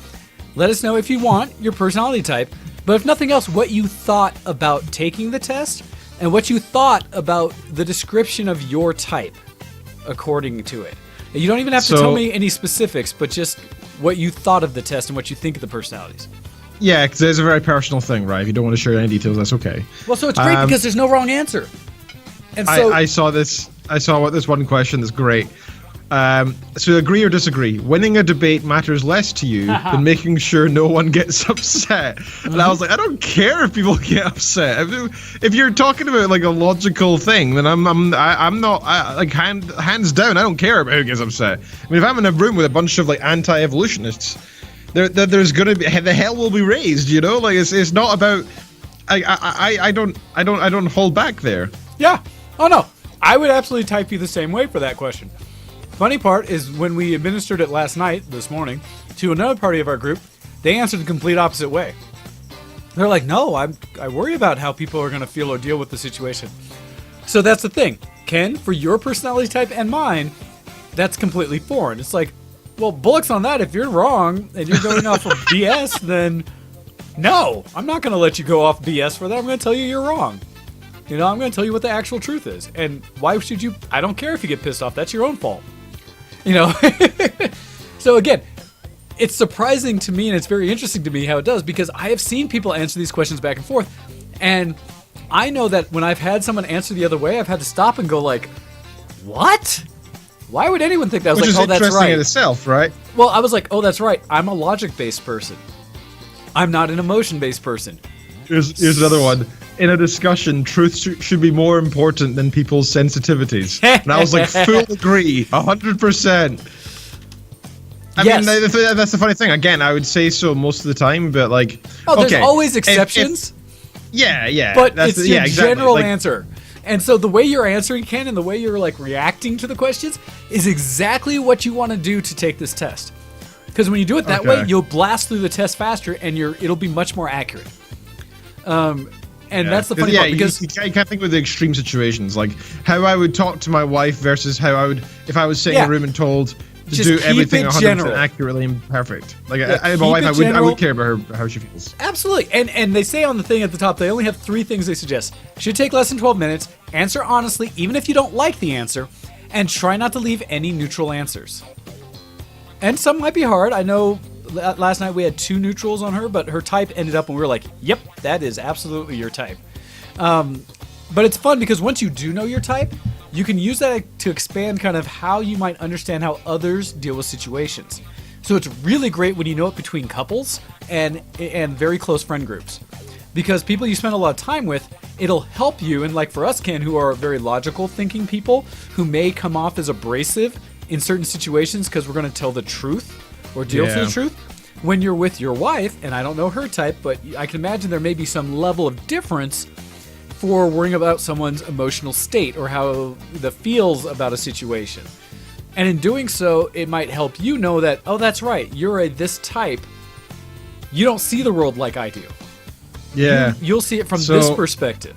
Let us know if you want your personality type, but if nothing else, what you thought about taking the test and what you thought about the description of your type according to it. You don't even have to tell me any specifics, but just what you thought of the test and what you think of the personalities. Yeah, because it's a very personal thing, right? If you don't want to share any details, that's okay. Well, so it's great because there's no wrong answer. And so I saw this one question that's great. So agree or disagree? Winning a debate matters less to you than making sure no one gets upset. And I was like, I don't care if people get upset. If you're talking about like a logical thing, then I'm not like hands down. I don't care about who gets upset. I mean, if I'm in a room with a bunch of like anti-evolutionists, there's gonna be the hell will be raised. Like it's not about. I don't hold back there. Yeah. Oh no. I would absolutely type you the same way for that question. Funny part is when we administered it this morning, to another party of our group, they answered the complete opposite way. They're like, no, I worry about how people are going to feel or deal with the situation. So that's the thing. Ken, for your personality type and mine, that's completely foreign. It's like, well, bullocks on that. If you're wrong and you're going off of BS, then no, I'm not going to let you go off BS for that. I'm going to tell you you're wrong. I'm going to tell you what the actual truth is. And why should you? I don't care if you get pissed off. That's your own fault. So again, it's surprising to me, and it's very interesting to me how it does, because I have seen people answer these questions back and forth, and I know that when I've had someone answer the other way, I've had to stop and go like, what? Why would anyone think that? I was Which is like, oh, that's interesting right. in itself, right? Well, I was like, oh, that's right. I'm a logic-based person. I'm not an emotion-based person. Here's another one. In a discussion, truth should be more important than people's sensitivities. And I was like, full agree, 100%. I Yes. mean, that's the funny thing. Again, I would say so most of the time, but like, Oh, there's okay, always if- exceptions, yeah. but that's it's your exactly. general Like, answer. And so the way you're answering, Ken, and the way you're like reacting to the questions is exactly what you want to do to take this test. Because when you do it that way, Okay. you'll blast through the test faster, and it'll be much more accurate. And that's the funny part, because you can't think of the extreme situations, like how I would talk to my wife versus how I would if I was sitting in Yeah. a room and told to Just do keep everything it 100% general. accurately and perfect. Like Yeah, my keep wife, it I general. would care about her how she feels. absolutely. And they say on the thing at the top, they only have 3 things they suggest. Should take less than 12 minutes, answer honestly, even if you don't like the answer, and try not to leave any neutral answers. And some might be hard. I know last night we had 2 neutrals on her, but her type ended up and we were like, yep, that is absolutely your type. But it's fun because once you do know your type, you can use that to expand kind of how you might understand how others deal with situations. So it's really great when you know it between couples and very close friend groups. Because people you spend a lot of time with, it'll help you, and like for us, Ken, who are very logical thinking people, who may come off as abrasive in certain situations because we're going to tell the truth or deal for Yeah. the truth. When you're with your wife, and I don't know her type, but I can imagine there may be some level of difference for worrying about someone's emotional state or how the feels about a situation. And in doing so, it might help you know that, oh, that's right, you're this type. You don't see the world like I do. Yeah. You'll see it from So- this perspective.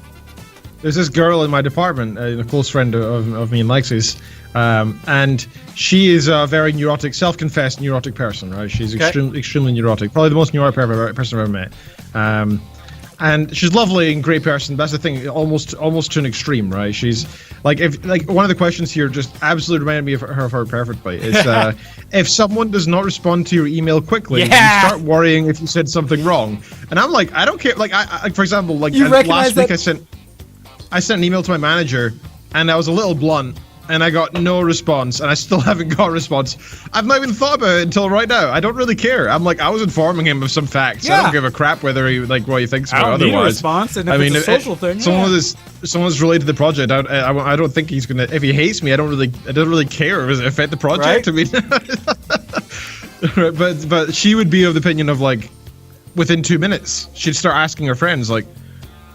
There's this girl in my department, a close friend of me and Lexi's, and she is a very neurotic, self-confessed neurotic person, right? She's Okay. extremely neurotic, probably the most neurotic person I've ever met. And she's lovely and great person. That's the thing, almost to an extreme, right? She's like, one of the questions here just absolutely reminded me of her perfectly. It's if someone does not respond to your email quickly, Yeah. you start worrying if you said something wrong. And I'm like, I don't care. Like, I for example, like You recognize last week that- I sent an email to my manager, and I was a little blunt, and I got no response, and I still haven't got a response. I've not even thought about it until right now. I don't really care. I'm like, I was informing him of some facts. I Yeah. don't give a crap whether he what he thinks I about don't need a otherwise. response, and if it's a social thing, someone's related to the project. I don't think he's gonna. If he hates me, I don't really care. Does it affect the project? Right. I mean, but she would be of the opinion of like, within 2 minutes, she'd start asking her friends like,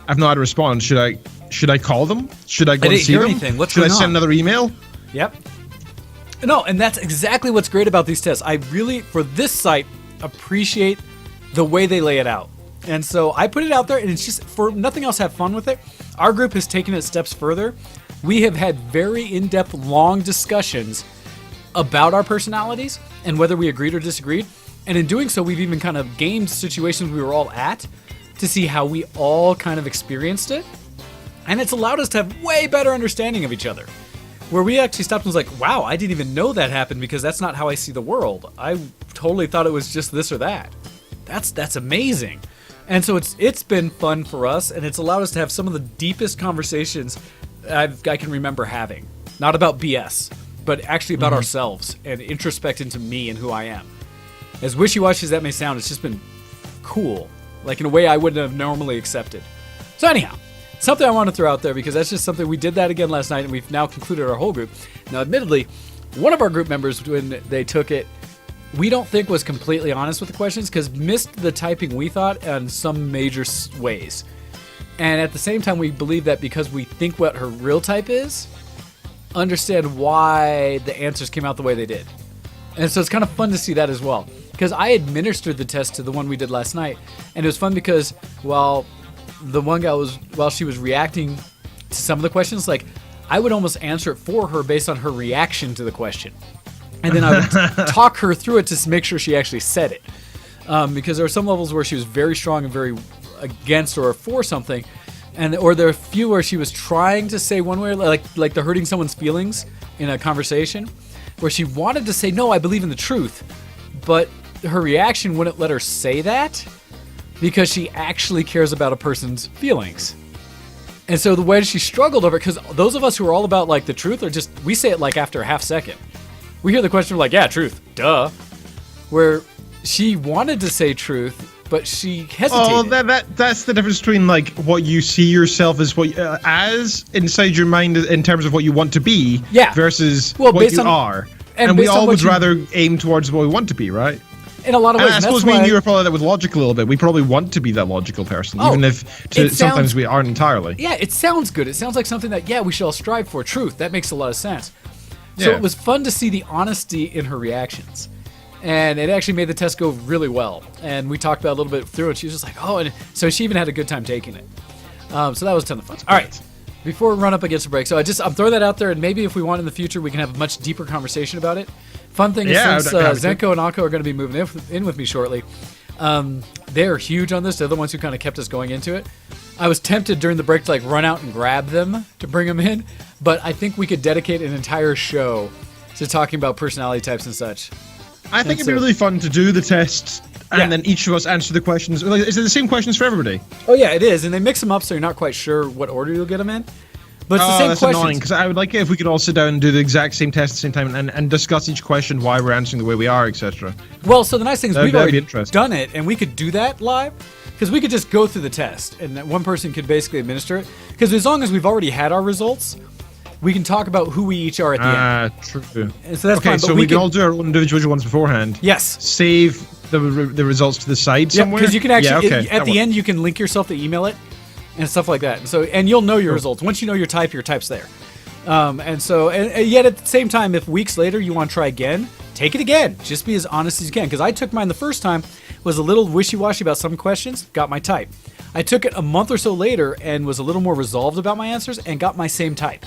I've not had a response. Should I call them? Should I go and didn't see hear them? anything. What's Should I going send on? another email? Yep. No, and that's exactly what's great about these tests. I really, for this site, appreciate the way they lay it out. And so I put it out there, and it's just, for nothing else, have fun with it. Our group has taken it steps further. We have had very in-depth, long discussions about our personalities and whether we agreed or disagreed. And in doing so, we've even kind of gamed situations we were all at to see how we all kind of experienced it. And it's allowed us to have way better understanding of each other. Where we actually stopped and was like, wow, I didn't even know that happened because that's not how I see the world. I totally thought it was just this or that. That's amazing. And so it's been fun for us, and it's allowed us to have some of the deepest conversations I can remember having. Not about BS, but actually about ourselves and introspect into me and who I am. As wishy-washy as that may sound, it's just been cool. Like in a way I wouldn't have normally accepted. So anyhow, something I want to throw out there because that's just something we did that again last night, and we've now concluded our whole group. Now, admittedly, one of our group members, when they took it, we don't think was completely honest with the questions because missed the typing we thought in some major ways. And at the same time, we believe that because we think what her real type is, understand why the answers came out the way they did. And so it's kind of fun to see that as well. Because I administered the test to the one we did last night, and it was fun because while she was reacting to some of the questions, like I would almost answer it for her based on her reaction to the question. And then I would talk her through it to make sure she actually said it. Because there were some levels where she was very strong and very against or for something, or there are a few where she was trying to say one way, like the hurting someone's feelings in a conversation, where she wanted to say, no, I believe in the truth, but her reaction wouldn't let her say that because she actually cares about a person's feelings. And so the way she struggled over it, because those of us who are all about like the truth are just, we say it like after a half second. We hear the question, we're like, yeah, truth, duh. Where she wanted to say truth, but she hesitated. Oh, that's the difference between like what you see yourself as as inside your mind in terms of what you want to be, versus what you are. And we all would rather aim towards what we want to be, right? In a lot of ways. I suppose me and you are probably that with logic a little bit. We probably want to be that logical person, even if sometimes we aren't entirely. Yeah, it sounds good. It sounds like something that, we should all strive for. Truth. That makes a lot of sense. So it was fun to see the honesty in her reactions. And it actually made the test go really well. And we talked about it a little bit through it. She was just like, oh, and so she even had a good time taking it. So that was a ton of fun. All right. Before we run up against the break, so I'm throwing that out there, and maybe if we want in the future, we can have a much deeper conversation about it. Fun thing is, since Zenko and Akko are going to be moving in with me shortly, they're huge on this. They're the ones who kind of kept us going into it. I was tempted during the break to like run out and grab them to bring them in, but I think we could dedicate an entire show to talking about personality types and such. I think it'd be really fun to do the tests, and then each of us answer the questions. Is it the same questions for everybody? Oh yeah, it is, and they mix them up so you're not quite sure what order you'll get them in. But it's the same that's questions. Annoying, because I would like it if we could all sit down and do the exact same test at the same time and discuss each question, why we're answering the way we are, etc. Well, so the nice thing is we've already done it, and we could do that live, because we could just go through the test, and one person could basically administer it. Because as long as we've already had our results, we can talk about who we each are at the end. True. And so that's fine, so we can all do our own individual ones beforehand. Yes. Save the results to the side somewhere. Because you can actually, at the end, you can link yourself to email it and stuff like that. And you'll know your results. Once you know your type's there. And yet at the same time, if weeks later you want to try again, take it again. Just be as honest as you can. Because I took mine the first time, was a little wishy-washy about some questions, got my type. I took it a month or so later and was a little more resolved about my answers and got my same type.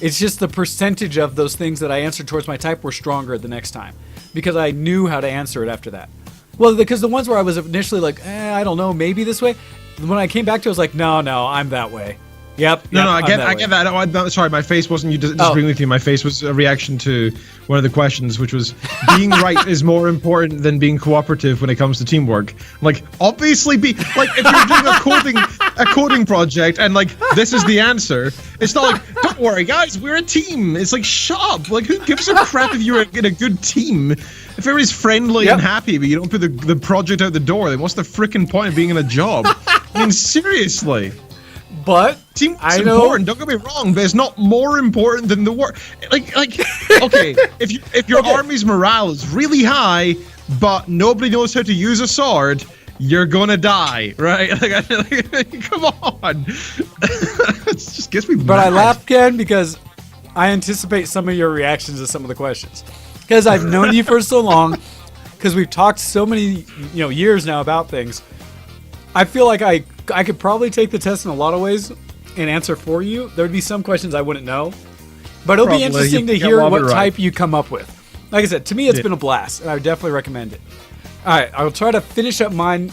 It's just the percentage of those things that I answered towards my type were stronger the next time. Because I knew how to answer it after that. Well, because the ones where I was initially like, I don't know, maybe this way. When I came back to it, I was like, no, I'm that way. Yep. No, I get that. No, sorry, my face wasn't you disagreeing with you. My face was a reaction to one of the questions, which was being right is more important than being cooperative when it comes to teamwork. Like, obviously, if you're doing a coding project and like this is the answer, it's not like, don't worry, guys, we're a team. It's like, shut up. Like, who gives a crap if you're in a good team? If everybody's friendly and happy, but you don't put the project out the door, then what's the freaking point of being in a job? I mean, seriously. But teamwork's important. Don't get me wrong, but it's not more important than the work. Like, okay, if your army's morale is really high, but nobody knows how to use a sword, you're gonna die, right? Like, come on, it just gets me. But I laugh, Ken, because I anticipate some of your reactions to some of the questions, because I've known you for so long, because we've talked so many years now about things. I feel like I could probably take the test in a lot of ways and answer for you. There would be some questions I wouldn't know. But it'll be interesting to hear what type you come up with. Like I said, to me it's been a blast, and I would definitely recommend it. All right, I'll try to finish up my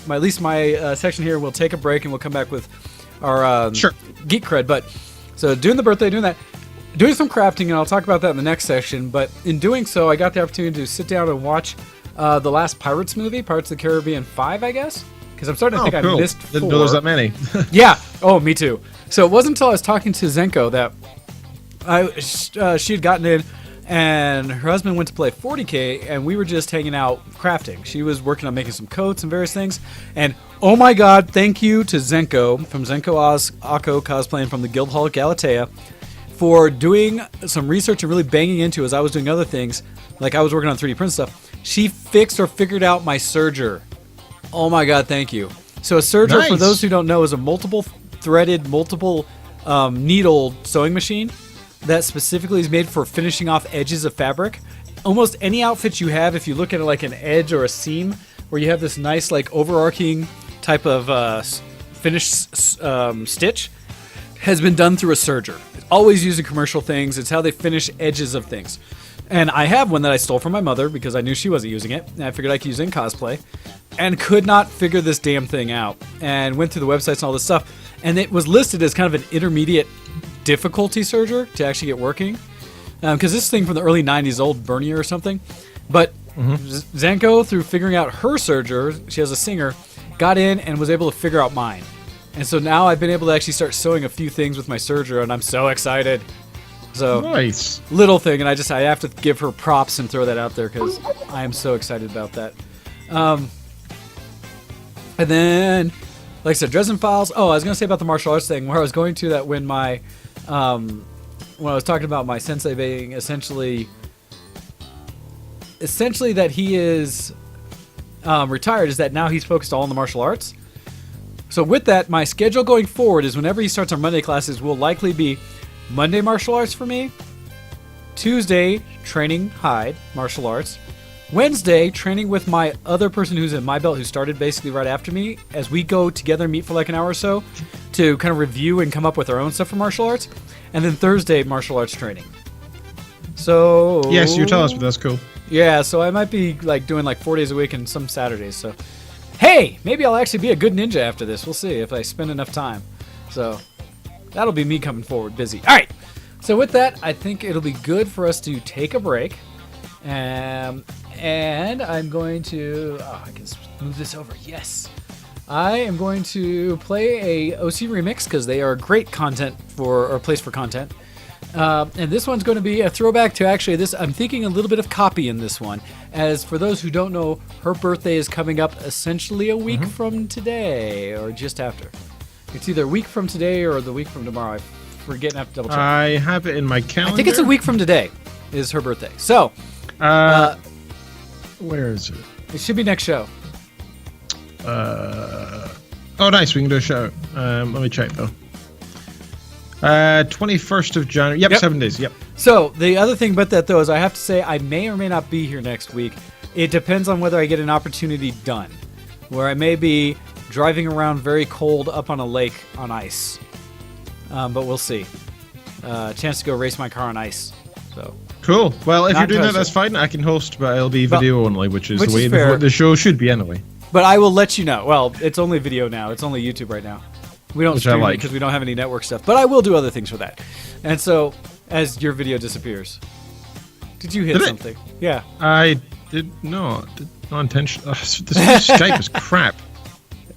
section here. We'll take a break, and we'll come back with our geek cred. But so doing the birthday, doing some crafting, and I'll talk about that in the next section. But in doing so, I got the opportunity to sit down and watch the last Pirates movie, Pirates of the Caribbean 5, I guess. Because I'm starting to think I missed 4. Didn't know there's that many. Yeah. Oh, me too. So it wasn't until I was talking to Zenko that she had gotten in, and her husband went to play 40K, and we were just hanging out crafting. She was working on making some coats and various things. And oh my God, thank you to Zenko from Zenko Akko cosplaying from the Guildhall of Galatea for doing some research and really banging into as I was doing other things. Like I was working on 3D print stuff. She fixed or figured out my serger. Oh my God, thank you. So a serger, for those who don't know, is a multiple-threaded, multiple-needle sewing machine that specifically is made for finishing off edges of fabric. Almost any outfit you have, if you look at it like an edge or a seam, where you have this nice, like, overarching type of finished stitch, has been done through a serger. It's always used in commercial things. It's how they finish edges of things. And I have one that I stole from my mother because I knew she wasn't using it, and I figured I could use it in cosplay, and could not figure this damn thing out, and went through the websites and all this stuff, and it was listed as kind of an intermediate difficulty serger to actually get working, because this thing from the early 90s, old Bernier or something, but Zanko, through figuring out her serger, she has a singer, got in and was able to figure out mine. And so now I've been able to actually start sewing a few things with my serger, and I'm so excited. So Nice. little thing, and I have to give her props and throw that out there because I am so excited about that. And then, like I said, Dresden Files. Oh, I was going to say about the martial arts thing, where I was going to that when my, when I was talking about my sensei being essentially that he is retired, is that now he's focused all on the martial arts. So with that, my schedule going forward is whenever he starts our Monday classes will likely be Monday martial arts for me, Tuesday training Hyde martial arts, Wednesday training with my other person who's in my belt who started basically right after me, as we go together meet for like an hour or so to kind of review and come up with our own stuff for martial arts, and then Thursday martial arts training. So Yes, you tell us, but that's cool. yeah, so I might be like doing like 4 days a week and some Saturdays. So, hey, maybe I'll actually be a good ninja after this. We'll see if I spend enough time. So, that'll be me coming forward busy. All right. So with that, I think it'll be good for us to take a break. And I'm going to, I can move this over. Yes. I am going to play a OC remix because they are great content or place for content. And this one's going to be a throwback to actually this. I'm thinking a little bit of copy in this one. As for those who don't know, her birthday is coming up essentially a week from today or just after. It's either a week from today or the week from tomorrow. I forget and have to double check. I have it in my calendar. I think it's a week from today is her birthday. So, where is it? it should be next show. Oh, nice. We can do a show. Let me check though. 21st of January. Yep, 7 days. Yep. So the other thing about that though is I have to say I may or may not be here next week. It depends on whether I get an opportunity done, where I may be driving around very cold up on a lake on ice. But we'll see. Chance to go race my car on ice. So Cool. Well, if Not you're doing that, toasted. that's fine. I can host, but it'll be video only, which is which the way is fair. the show should be anyway. But I will let you know. Well, it's only video now. It's only YouTube right now. We don't Which I stream it like. because we don't have any network stuff. But I will do other things for that. And so, as your video disappears, did you hit Did it? something? Yeah. I did not intention. This Skype is crap.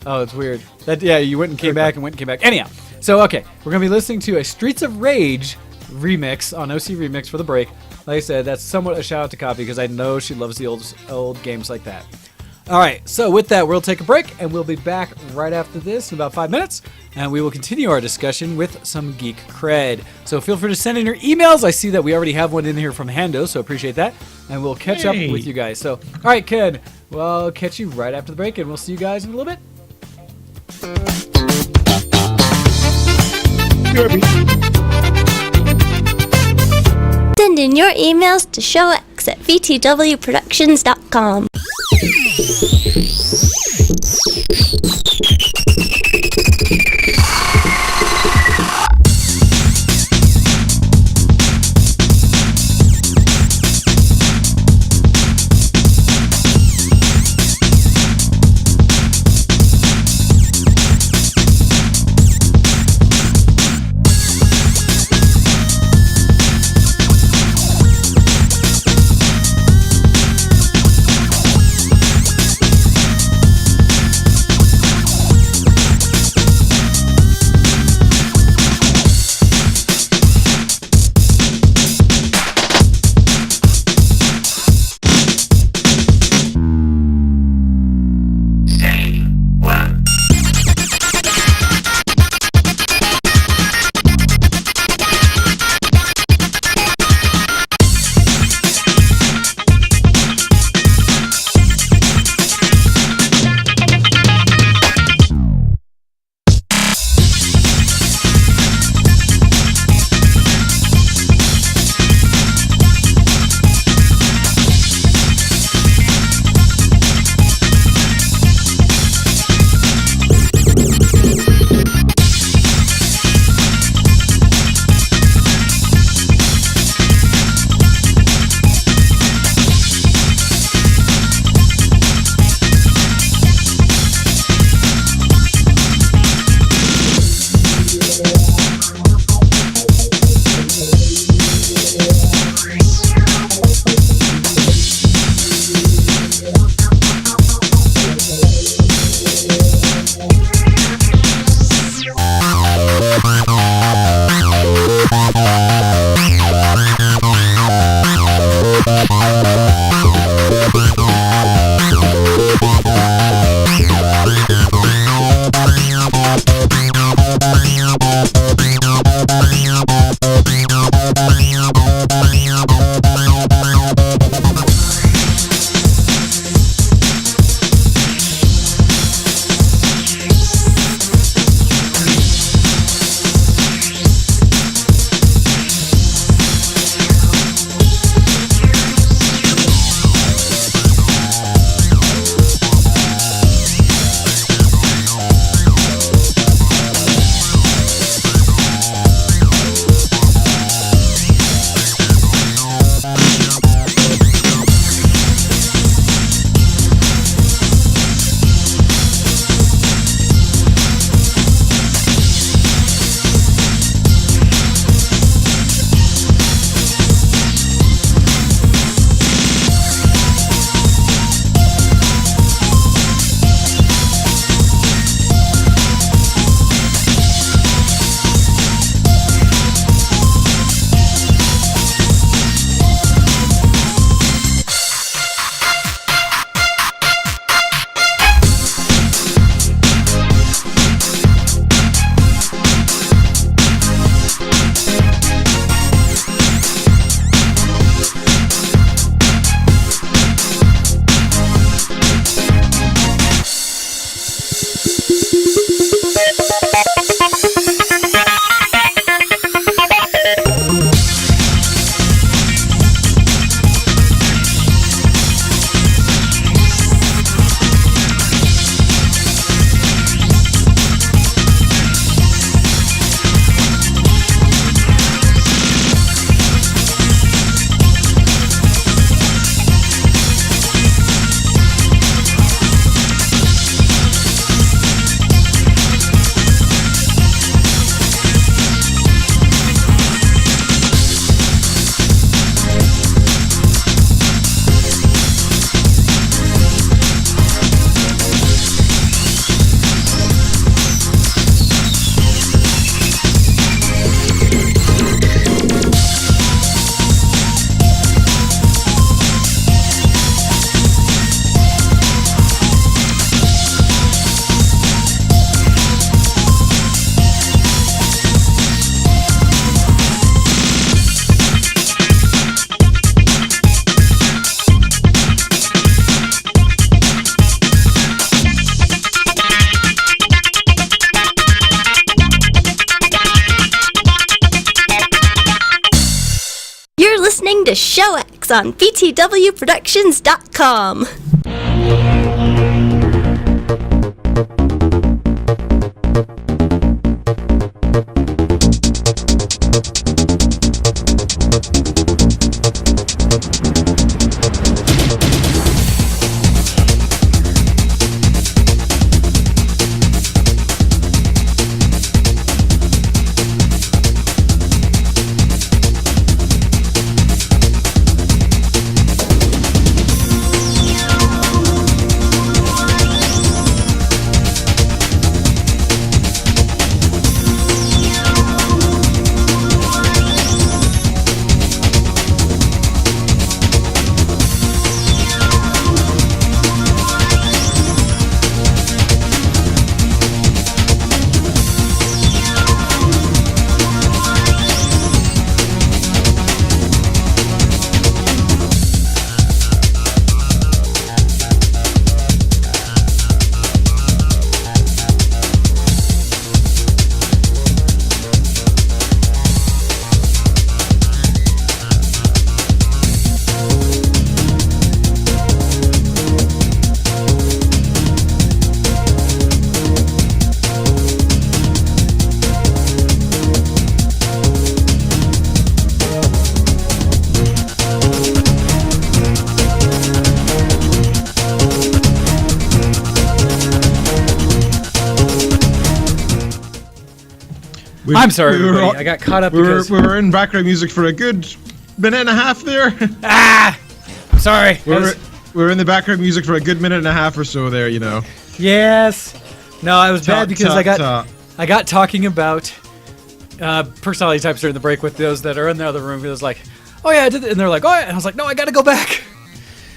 Oh, it's weird. That you went and came back and went and came back. Anyhow, so okay, we're gonna be listening to a Streets of Rage remix on OC Remix for the break. Like I said, that's somewhat a shout out to Copy because I know she loves the old games like that. All right, so with that, we'll take a break and we'll be back right after this in about 5 minutes, and we will continue our discussion with some geek cred. So feel free to send in your emails. I see that we already have one in here from Hando, so appreciate that, and we'll catch up Hey. with you guys. So, all right, Ken, well, I'll catch you right after the break, and we'll see you guys in a little bit. Send in your emails to showx@vtwproductions.com. to Show X on btwproductions.com. I'm sorry, everybody. I got caught up because... We were in background music for a good minute and a half there. I'm sorry. We were in the background music for a good minute and a half or so there, you know. Yes. No, I was bad because I got talking about personality types during the break with those that are in the other room. It was like, oh yeah, I did it. And they're like, oh yeah. And I was like, no, I got to go back.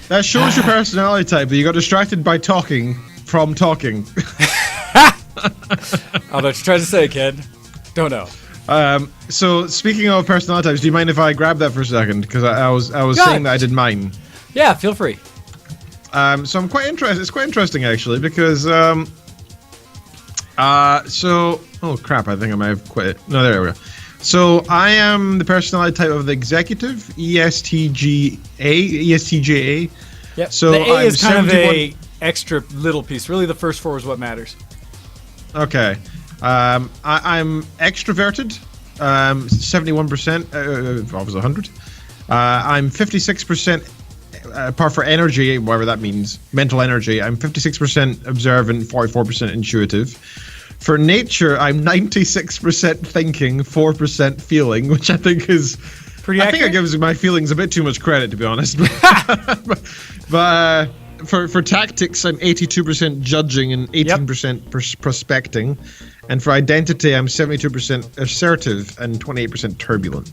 That shows your personality type, that you got distracted by talking from talking. I don't know what you're trying to say, kid. Don't know. So speaking of personality types, do you mind if I grab that for a second? Because I was saying that I did mine. Yeah, feel free. So I'm quite interested. It's quite interesting actually because oh crap! I think I might have quit it. No, there we go. So I am the personality type of the executive, ESTJA. Yep. So the A I'm is kind 71 of a extra little piece. Really, the first four is what matters. Okay. I'm extroverted, 71%, obviously 100. I'm 56%, apart for energy, whatever that means, mental energy, I'm 56% observant, 44% intuitive. For nature, I'm 96% thinking, 4% feeling, which I think is... Pretty accurate? I think it gives my feelings a bit too much credit, to be honest. but for tactics, I'm 82% judging and 18% prospecting. And for identity, I'm 72% assertive and 28% turbulent.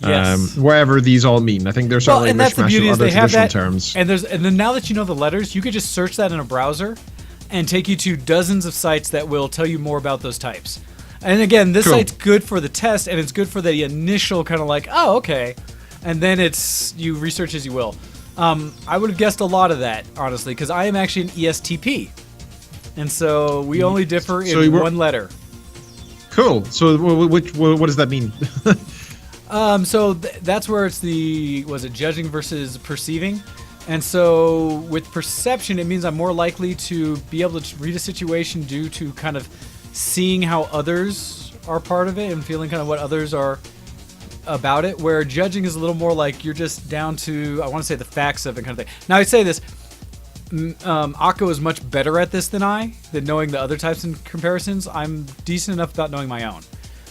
Yes. Wherever these all mean. I think there's certainly a mishmash of other traditional terms. And then now that you know the letters, you could just search that in a browser and take you to dozens of sites that will tell you more about those types. And again, this site's good for the test, and it's good for the initial kind of like, oh, okay. And then you research as you will. I would have guessed a lot of that, honestly, because I am actually an ESTP. And so we only differ in one letter. Cool. So what does that mean? So that's where it's was it judging versus perceiving? And so with perception, it means I'm more likely to be able to read a situation due to kind of seeing how others are part of it and feeling kind of what others are about it, where judging is a little more like you're just down to, I want to say, the facts of it kind of thing. Now, I'd say this. Akko is much better at this than knowing the other types in comparisons. I'm decent enough without knowing my own.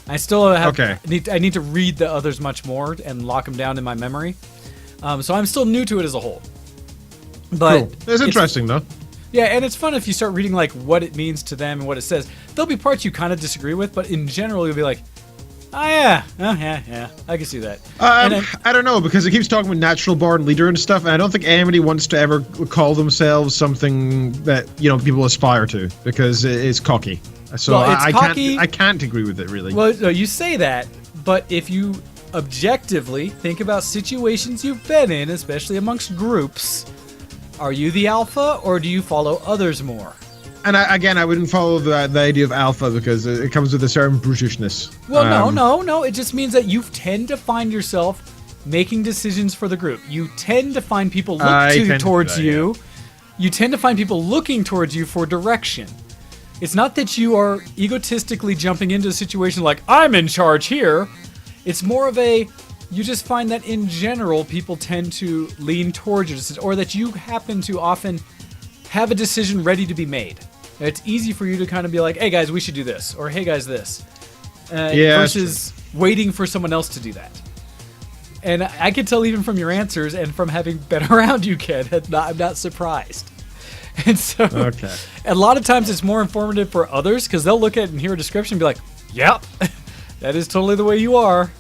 I still have. I need to read the others much more and lock them down in my memory. So I'm still new to it as a whole. But cool. It's interesting though. Yeah, and it's fun if you start reading like what it means to them and what it says. There'll be parts you kind of disagree with, but in general you'll be like, oh yeah, I can see that. I don't know, because it keeps talking about natural born leader and stuff, and I don't think anybody wants to ever call themselves something that people aspire to, because it's cocky. So well, it's cocky. I can't agree with it really. Well, no, you say that, but if you objectively think about situations you've been in, especially amongst groups, are you the alpha or do you follow others more? And I wouldn't follow the idea of alpha, because it comes with a certain brutishness. Well, no. It just means that you tend to find yourself making decisions for the group. You tend to find people I tend to do towards that, you. You tend to find people looking towards you for direction. It's not that you are egotistically jumping into a situation like, I'm in charge here. It's more of a, you just find that in general, people tend to lean towards you, or that you happen to often have a decision ready to be made. It's easy for you to kind of be like, hey guys, we should do this, or hey guys, this. Versus waiting for someone else to do that. And I can tell even from your answers and from having been around you, Ken, I'm not surprised. And so a lot of times it's more informative for others because they'll look at it and hear a description and be like, yep, that is totally the way you are.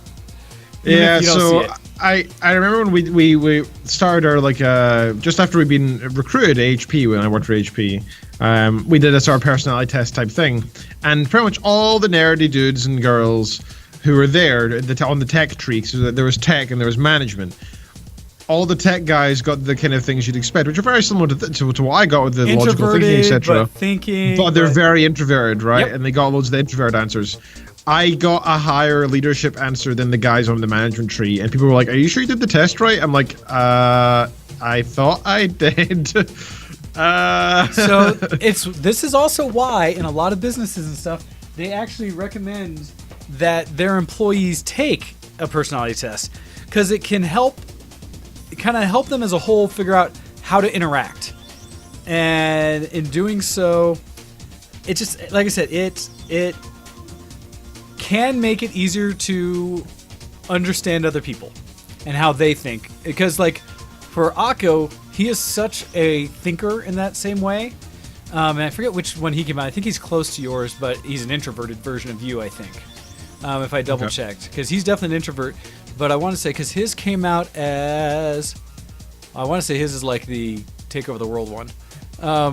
Yeah, so I remember when we started our, just after we'd been recruited at HP, when I worked for HP, we did a sort of personality test type thing. And pretty much all the nerdy dudes and girls who were there on the tech tree, so there was tech and there was management. All the tech guys got the kind of things you'd expect, which are very similar to what I got with the logical thinking, etc. But they're very introverted, right? Yep. And they got loads of the introvert answers. I got a higher leadership answer than the guys on the management tree, and people were like, "Are you sure you did the test right?" I'm like, I thought I did." So this is also why in a lot of businesses and stuff, they actually recommend that their employees take a personality test because it can help them as a whole figure out how to interact. And in doing so, it just, like I said, it can make it easier to understand other people and how they think. Because like for Akko, he is such a thinker in that same way. And I forget which one he came out. I think he's close to yours, but he's an introverted version of you, I think. If I double checked, because he's definitely an introvert. But I want to say, because his came out as, I want to say his is like the take over the world one. No.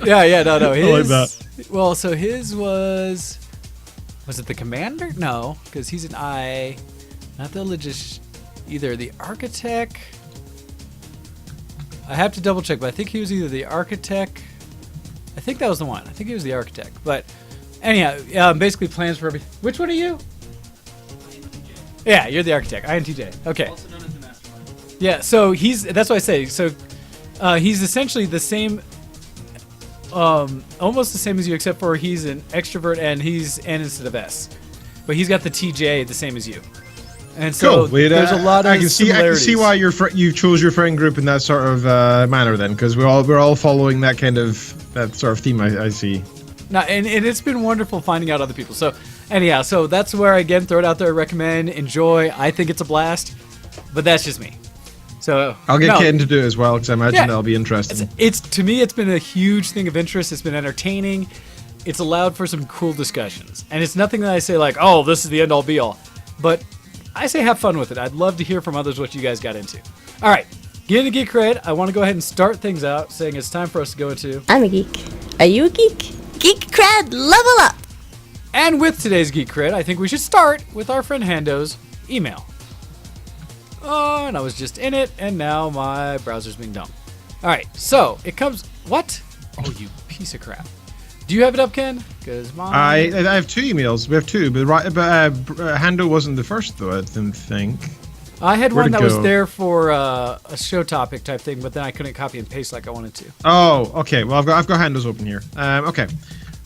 His, I like that. Well, so his was it the commander? No, because he's an I, not the either the architect. I have to double check, but I think he was either the architect. I think that was the one. I think he was the architect. But anyhow, basically plans for everything. Which one are you? Yeah, you're the architect. INTJ. Okay. Also known as the mastermind. Yeah, so that's what I say. So he's essentially the same, almost the same as you, except for he's an extrovert and he's N instead of S. But he's got the TJ the same as you. And so there's a lot of similarities. I can see why you chose your friend group in that sort of manner then, because we're all following that sort of theme. I see. No, and it's been wonderful finding out other people. So anyhow, so that's where I again throw it out there. Recommend, enjoy. I think it's a blast, but that's just me. So I'll get Ken to do it as well because I imagine that'll be interesting. It's to me, it's been a huge thing of interest. It's been entertaining. It's allowed for some cool discussions, and it's nothing that I say like, oh, this is the end all be all, but I say have fun with it. I'd love to hear from others what you guys got into. All right, get into Geek Cred. I want to go ahead and start things out saying it's time for us to go into. I'm a geek. Are you a geek? Geek Cred, level up! And with today's Geek Cred, I think we should start with our friend Hando's email. Oh, and I was just in it, and now my browser's being dumb. All right, so it comes. What? Oh, you piece of crap. Do you have it up, Ken? Because mine. I have two emails. We have two, but Hando wasn't the first though. I didn't think. I had one that was there for a show topic type thing, but then I couldn't copy and paste like I wanted to. Oh, okay. Well, I've got Hando's open here. Okay.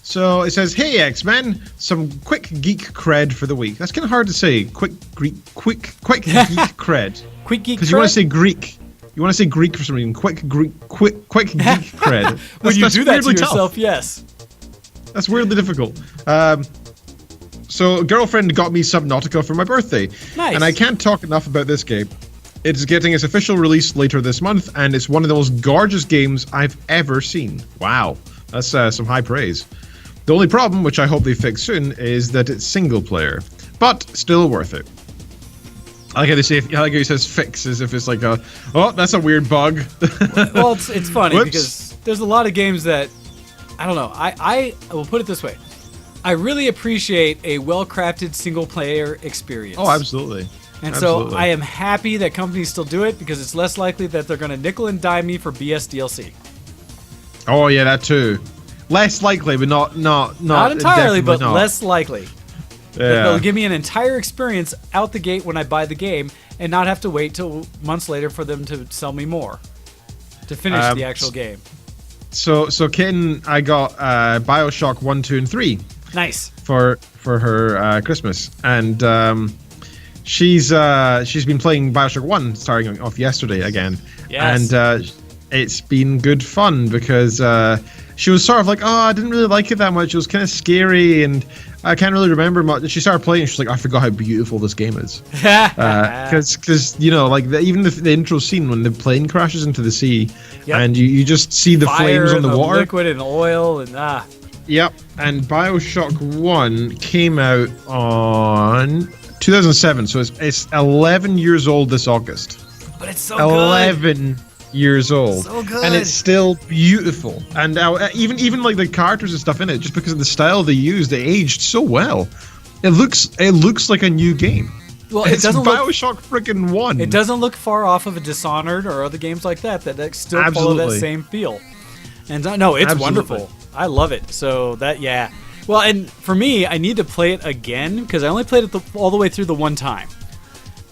So it says, "Hey X-Men, some quick geek cred for the week." That's kind of hard to say. Quick geek cred. Quick geek. Because you want to say Greek. You want to say Greek for some reason. Quick geek cred. When you do that to yourself, tough. Yes. That's weirdly difficult. So a girlfriend got me Subnautica for my birthday. Nice. And I can't talk enough about this game. It's getting its official release later this month, and it's one of the most gorgeous games I've ever seen. Wow. That's some high praise. The only problem, which I hope they fix soon, is that it's single player. But still worth it. I like how they say, I like how he says fix as if it's like that's a weird bug. Well, it's funny because there's a lot of games that, I don't know, I will put it this way. I really appreciate a well-crafted single-player experience. Oh, absolutely. And so I am happy that companies still do it because it's less likely that they're going to nickel and dime me for BS DLC. Oh, yeah, that too. Less likely, but not entirely, but not. less likely. They'll give me an entire experience out the gate when I buy the game, and not have to wait till months later for them to sell me more to finish the actual game. So Kitten, I got BioShock 1, 2, and 3. Nice. For her Christmas, and she's been playing BioShock 1 starting off yesterday again. Yes. And it's been good fun because she was sort of like, oh, I didn't really like it that much. It was kind of scary, and I can't really remember much. And she started playing, and she's like, I forgot how beautiful this game is. Because like even the intro scene when the plane crashes into the sea, and you just see the fire flames on the water, liquid and oil, and Yep, and BioShock 1 came out on 2007, so it's 11 years old this August. But it's so 11 years old. So good. And it's still beautiful. And even like the characters and stuff in it, just because of the style they used, they aged so well. It looks like a new game. Well, it's it doesn't BioShock freaking 1. It doesn't look far off of a Dishonored or other games like that still follow that same feel. And no, it's wonderful. I love it. So well, and for me, I need to play it again because I only played it all the way through the one time.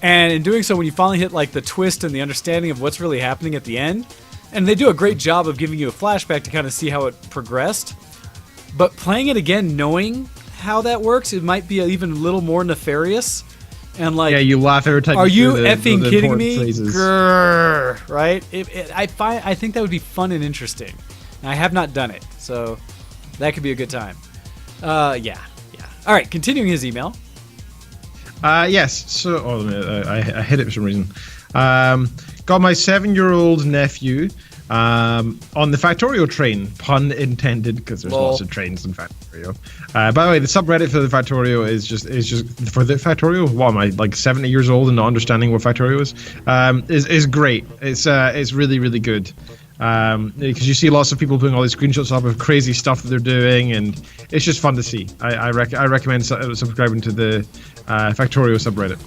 And in doing so, when you finally hit like the twist and the understanding of what's really happening at the end, and they do a great job of giving you a flashback to kind of see how it progressed. But playing it again, knowing how that works, it might be even a little more nefarious. And like, you laugh every time. Are you effing kidding me? Grrr, right? I think that would be fun and interesting. And I have not done it, so that could be a good time. Yeah. All right, continuing his email. Yes. So, I hit it for some reason. Got my 7-year-old nephew on the Factorio train, pun intended, because there's lots of trains in Factorio. By the way, the subreddit for the Factorio is just for the Factorio. What am I, like 70 years old and not understanding what Factorio is great. It's really, really good. Because you see lots of people putting all these screenshots up of crazy stuff that they're doing, and it's just fun to see. I recommend subscribing to the Factorio subreddit.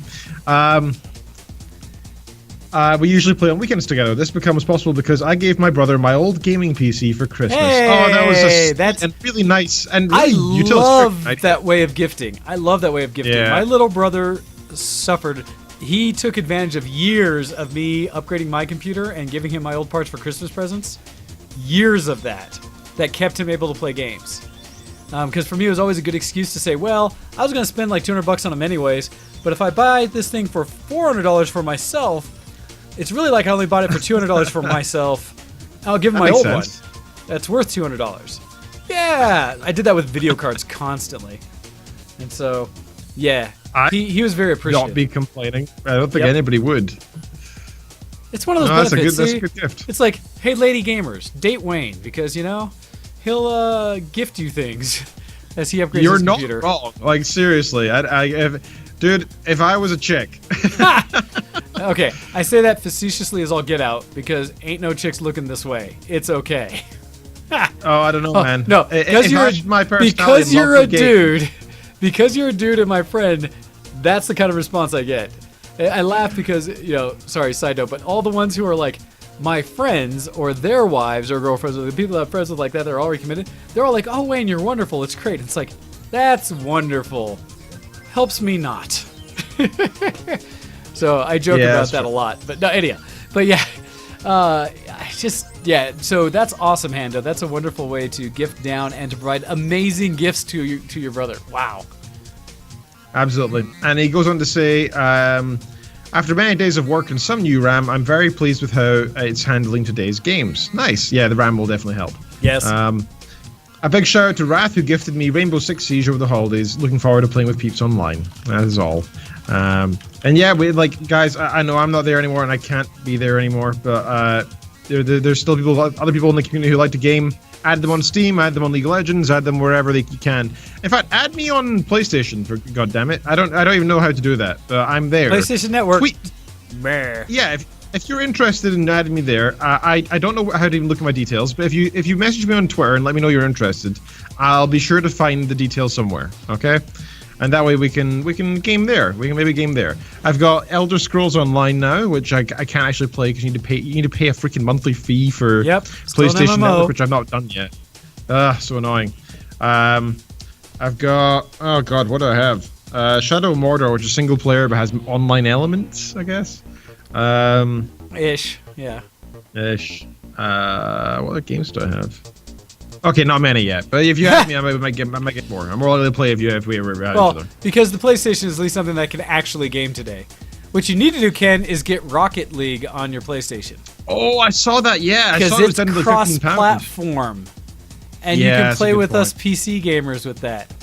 We usually play on weekends together. This becomes possible because I gave my brother my old gaming PC for Christmas. Hey, that's really nice and really I love that way of gifting. I love that way of gifting. Yeah. My little brother suffered. He took advantage of years of me upgrading my computer and giving him my old parts for Christmas presents. Years of that kept him able to play games. Because for me, it was always a good excuse to say, well, I was going to spend like $200 on them anyways, but if I buy this thing for $400 for myself, it's really like I only bought it for $200 for myself. I'll give him my old one. That's worth $200. Yeah, I did that with video cards constantly. And so, yeah. He was very appreciative. Not be complaining. I don't think anybody would. It's one of those benefits. That's a good gift. It's like, hey, lady gamers, date Wayne because he'll gift you things as he upgrades his computer. You're not wrong. Like seriously, dude, if I was a chick. Okay, I say that facetiously as all get out because ain't no chicks looking this way. It's okay. I don't know, man. No, because you're a dude. Because you're a dude and my friend, that's the kind of response I get. I laugh because, sorry, side note, but all the ones who are like my friends or their wives or girlfriends or the people that have friends with like that, they're already committed, they're all like, oh, Wayne, you're wonderful. It's great. It's like, that's wonderful. Helps me not. So I joke about that a lot. But no, anyhow. But yeah, so that's awesome, Hando. That's a wonderful way to gift down and to provide amazing gifts to your brother. Wow. Absolutely. And he goes on to say, after many days of work and some new RAM, I'm very pleased with how it's handling today's games. Nice. Yeah, the RAM will definitely help. Yes. A big shout out to Wrath, who gifted me Rainbow Six Siege over the holidays. Looking forward to playing with peeps online. That is all. And yeah, guys, I know I'm not there anymore and I can't be there anymore, but there's still other people in the community who like to game. Add them on Steam, add them on League of Legends, add them wherever you can. In fact, add me on PlayStation, for goddammit. I don't even know how to do that, but I'm there. PlayStation Network. Tweet. Yeah, if you're interested in adding me there, I don't know how to even look at my details, but if you message me on Twitter and let me know you're interested, I'll be sure to find the details somewhere, okay? And that way we can game there. We can maybe game there. I've got Elder Scrolls Online now, which I can't actually play because you need to pay a freaking monthly fee for PlayStation Network, which I've not done yet. So annoying. I've got, oh god, what do I have? Shadow of Mordor, which is single player but has online elements, I guess. Ish, yeah. Ish. What other games do I have? Okay, not many yet. But if you ask me, I might get more. I'm more likely to play if we ever have each other. Because the PlayStation is at least something that can actually game today. What you need to do, Ken, is get Rocket League on your PlayStation. Oh, I saw that. Yeah, I saw it was down to like £15. cross-platform, and you can play with us PC gamers with that.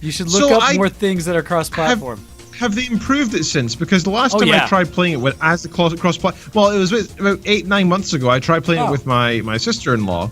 You should look up more things that are cross-platform. Have they improved it since? Because the last time I tried playing it as the cross-platform, well, it was about 8-9 months ago. I tried playing it with my sister-in-law,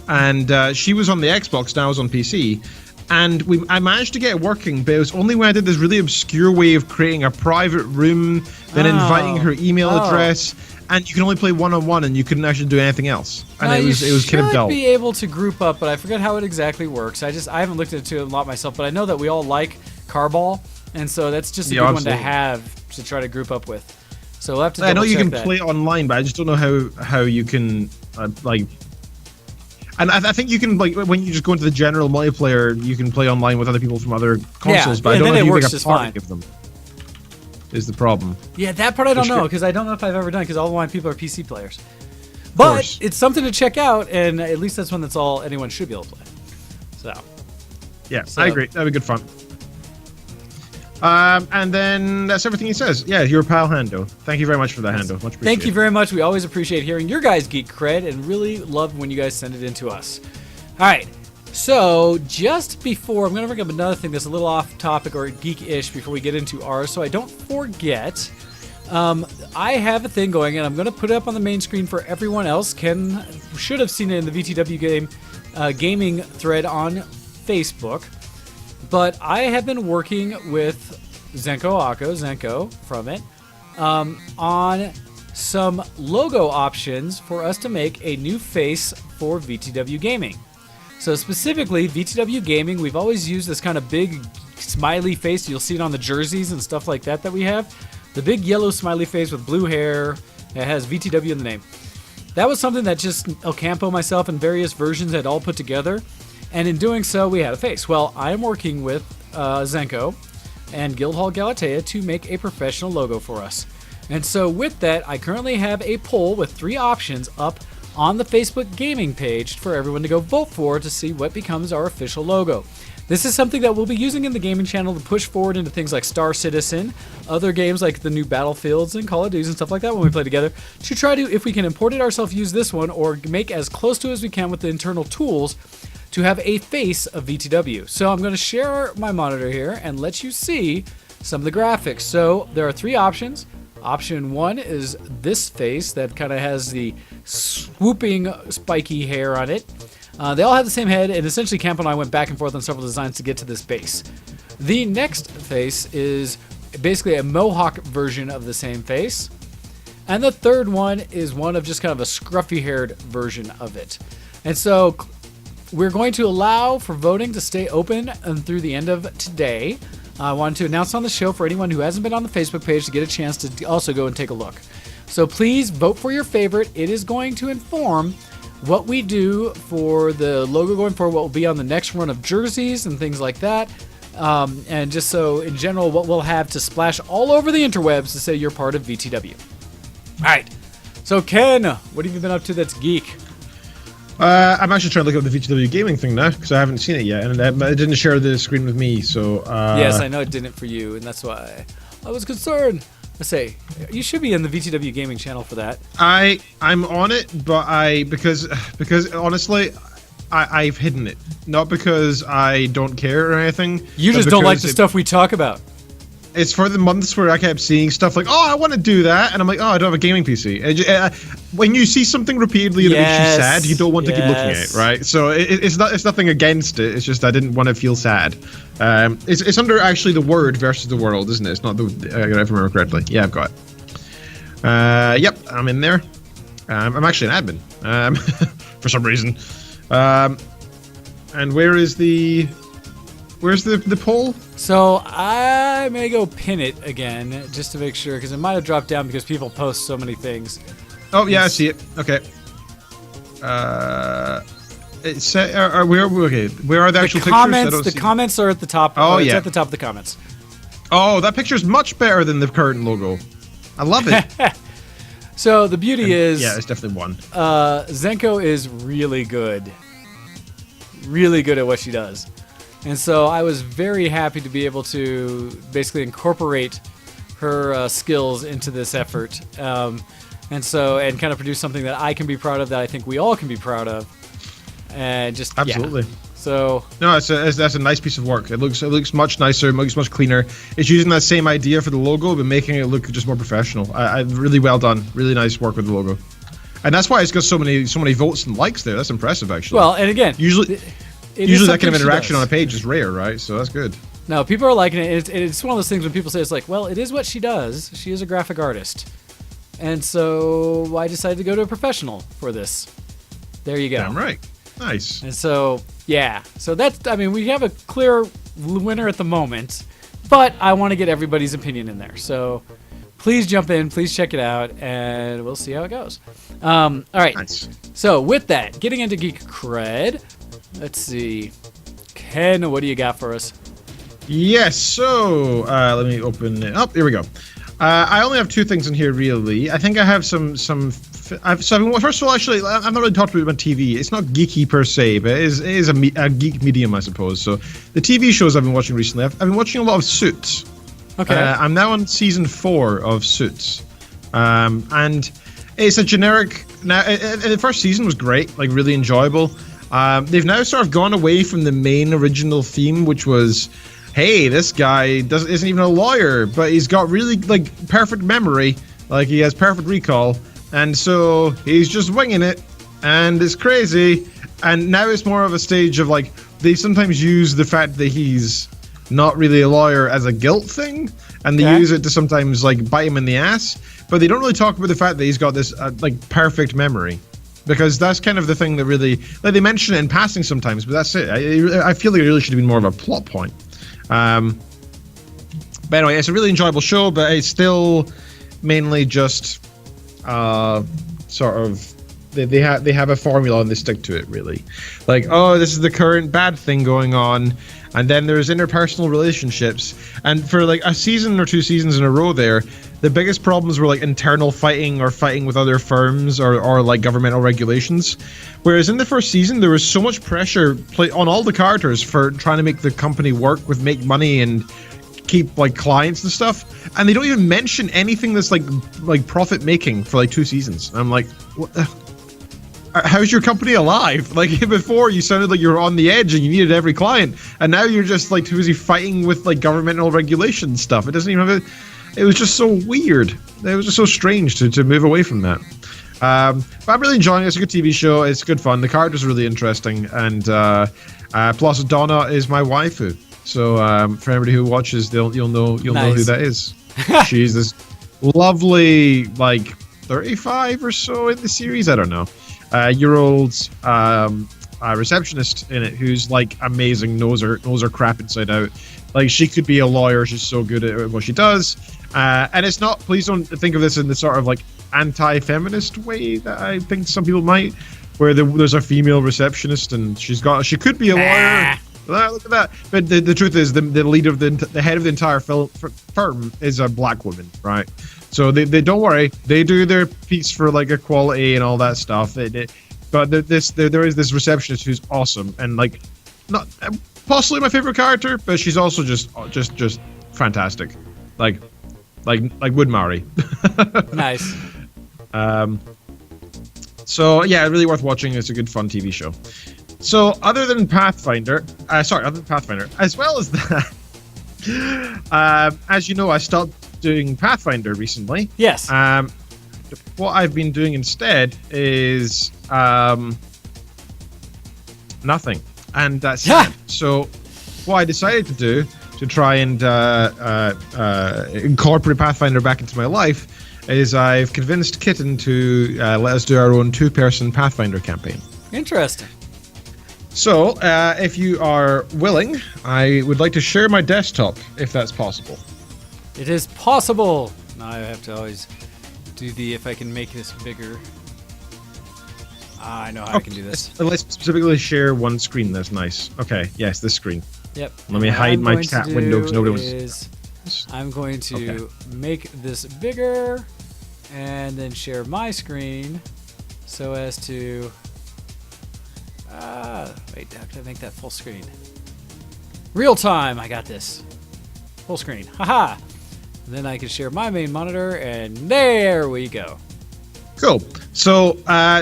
and she was on the Xbox, and I was on PC. And I managed to get it working, but it was only when I did this really obscure way of creating a private room, then inviting her email address, and you can only play one-on-one, and you couldn't actually do anything else. And it was kind of dull. You should be able to group up, but I forget how it exactly works. I haven't looked into it a lot myself, but I know that we all like Carball, and so that's just a good one to have to try to group up with. So we'll have to. I know you can play online, but I just don't know how you can like. And I think you can, like, when you just go into the general multiplayer, you can play online with other people from other consoles, but I don't know if you make a party of them. Is the problem. Yeah, that part I don't know, because I don't know if I've ever done it, because all of my people are PC players. But it's something to check out, and at least that's one that's all anyone should be able to play. So. Yeah, I agree. That'd be good fun. And then that's everything he says. Yeah, your pal Hando. Thank you very much for that, Hando. Much appreciated. Thank you very much. We always appreciate hearing your guys' geek cred and really love when you guys send it in to us. All right. So just before, I'm going to bring up another thing that's a little off topic or geek-ish before we get into ours, so I don't forget. I have a thing going, and I'm going to put it up on the main screen for everyone else. Ken should have seen it in the VTW gaming thread on Facebook. But I have been working with Zenko from it on some logo options for us to make a new face for VTW Gaming. So specifically, VTW Gaming, we've always used this kind of big smiley face. You'll see it on the jerseys and stuff like that we have. The big yellow smiley face with blue hair. It has VTW in the name. That was something that just El Campo, myself, and various versions had all put together. And in doing so, we had a face. Well, I am working with Zenko and Guildhall Galatea to make a professional logo for us. And so with that, I currently have a poll with 3 options up on the Facebook gaming page for everyone to go vote for to see what becomes our official logo. This is something that we'll be using in the gaming channel to push forward into things like Star Citizen, other games like the new Battlefields and Call of Duty and stuff like that when we play together, to try to, if we can import it ourselves, use this one or make as close to as we can with the internal tools to have a face of VTW. So I'm going to share my monitor here and let you see some of the graphics. So there are 3 options. Option 1 is this face that kind of has the swooping spiky hair on it. They all have the same head, and essentially Campo and I went back and forth on several designs to get to this base. The next face is basically a mohawk version of the same face. And the third one is one of just kind of a scruffy-haired version of it. And so we're going to allow for voting to stay open through the end of today. I wanted to announce on the show for anyone who hasn't been on the Facebook page to get a chance to also go and take a look. So please vote for your favorite. It is going to inform what we do for the logo going forward, what will be on the next run of jerseys and things like that. And just so in general, what we'll have to splash all over the interwebs to say you're part of VTW. All right. So Ken, what have you been up to that's geek? I'm actually trying to look up the VTW gaming thing now because I haven't seen it yet, and it didn't share the screen with me. So yes, I know it didn't for you, and that's why I was concerned. I say you should be in the VTW gaming channel for that. I'm on it, but because honestly, I've hidden it, not because I don't care or anything. You just don't like the stuff we talk about. It's for the months where I kept seeing stuff like, oh, I want to do that, and I'm like, oh, I don't have a gaming PC. When you see something repeatedly that makes you sad, you don't want to keep looking at it, right? So it's nothing against it. It's just I didn't want to feel sad. It's under actually the Word versus the World, isn't it? It's not the if I remember correctly. Yeah, I've got it. Yep, I'm in there. I'm actually an admin for some reason. And where's the poll? So I may go pin it again just to make sure, because it might have dropped down because people post so many things. Oh yeah, I see it. Okay. It's where are the actual comments? pictures? The comments are at the top. Oh it's yeah, at the top of the comments. Oh, that picture's much better than the current logo. I love it. So the beauty is, yeah, it's definitely one. Zenko is really good at what she does. And so I was very happy to be able to basically incorporate her skills into this effort. And kind of produce something that I can be proud of, that I think we all can be proud of. And just, absolutely. Yeah. So no, that's a nice piece of work. It looks much nicer, looks much cleaner. It's using that same idea for the logo, but making it look just more professional. I really well done. Really nice work with the logo, and that's why it's got so many votes and likes there. That's impressive, actually. Well, and again, usually that kind of interaction on a page is rare, right? So that's good. No, people are liking it. It's one of those things when people say it's like, well, it is what she does. She is a graphic artist, and so I decided to go to a professional for this. There you go. Damn right. Nice. And so, yeah. So that's, I mean, we have a clear winner at the moment, but I want to get everybody's opinion in there. So please jump in, please check it out, and we'll see how it goes. All right. Nice. So with that, getting into Geek Cred, let's see. Ken, what do you got for us? Yes, so let me open it up. Here we go. I only have two things in here, really. I think I have some. First of all, actually, I've not really talked about TV. It's not geeky per se, but it is a geek medium, I suppose. So the TV shows I've been watching recently, I've been watching a lot of Suits. Okay. I'm now on season 4 of Suits, and it's a generic. Now, the first season was great, like really enjoyable. They've now sort of gone away from the main original theme, which was, hey, this guy isn't even a lawyer, but he's got really like perfect memory, like he has perfect recall, and so he's just winging it, and it's crazy. And now it's more of a stage of like, they sometimes use the fact that he's not really a lawyer as a guilt thing, and they use it to sometimes like bite him in the ass, but they don't really talk about the fact that he's got this like perfect memory. Because that's kind of the thing that really, like, they mention it in passing sometimes, but that's it. I feel like it really should have been more of a plot point. But anyway, it's a really enjoyable show, but it's still mainly just sort of, they have a formula and they stick to it, really. Like, oh, this is the current bad thing going on, and then there's interpersonal relationships, and for like a season or 2 seasons in a row there, the biggest problems were like internal fighting or fighting with other firms or like governmental regulations. Whereas in the first season, there was so much pressure on all the characters for trying to make the company work, make money and keep like clients and stuff. And they don't even mention anything that's like profit making for like 2 seasons. And I'm like, what the? How's your company alive? Like, before you sounded like you were on the edge and you needed every client, and now you're just like too busy fighting with like governmental regulation stuff. It doesn't even have a. It was just so weird. It was just so strange to move away from that. But I'm really enjoying it. It's a good TV show. It's good fun. The characters are really interesting, and plus Donna is my waifu. So for everybody who watches, you'll know who that is. She's this lovely, like 35 or so in the series. I don't know. Year-old receptionist in it who's like amazing. Knows her crap inside out. Like, she could be a lawyer. She's so good at what she does. And it's not, please don't think of this in the sort of like anti-feminist way that I think some people might, where there's a female receptionist and she could be a lawyer. Look at that. But the truth is, the lead of the head of the entire firm is a black woman, right? So they don't worry. They do their piece for like equality and all that stuff. But there is this receptionist who's awesome and like not possibly my favorite character, but she's also just fantastic. Like would marry. Nice. So yeah, really worth watching. It's a good fun TV show. So other than Pathfinder, as well as that, as you know, I stopped doing Pathfinder recently. Yes. What I've been doing instead is nothing, and that's it. So what I decided to do to try and incorporate Pathfinder back into my life is I've convinced Kitten to let us do our own 2-person Pathfinder campaign. Interesting. So, if you are willing, I would like to share my desktop, if that's possible. It is possible. Now I have to always do if I can make this bigger. I know how I can do this. Let's specifically share one screen. That's nice. Okay, yes, this screen. Yep. Let me hide my chat window because nobody wants. I'm going to make this bigger and then share my screen so as to... wait, how can I make that full screen? Real time, I got this. Full screen, haha. And then I can share my main monitor, and there we go. Cool. So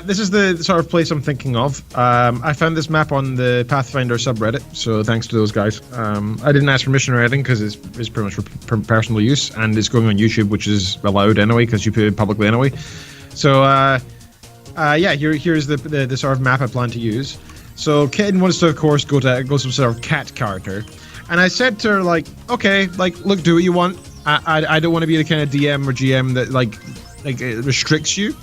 this is the sort of place I'm thinking of. I found this map on the Pathfinder subreddit, so thanks to those guys. I didn't ask permission or anything because it's pretty much for personal use, and it's going on YouTube, which is allowed anyway because you put it publicly anyway. So yeah, here's the sort of map I plan to use. So Kitten wants to, of course, go some sort of cat character, and I said to her like, okay, like look, do what you want. I don't want to be the kind of DM or GM that like it restricts you.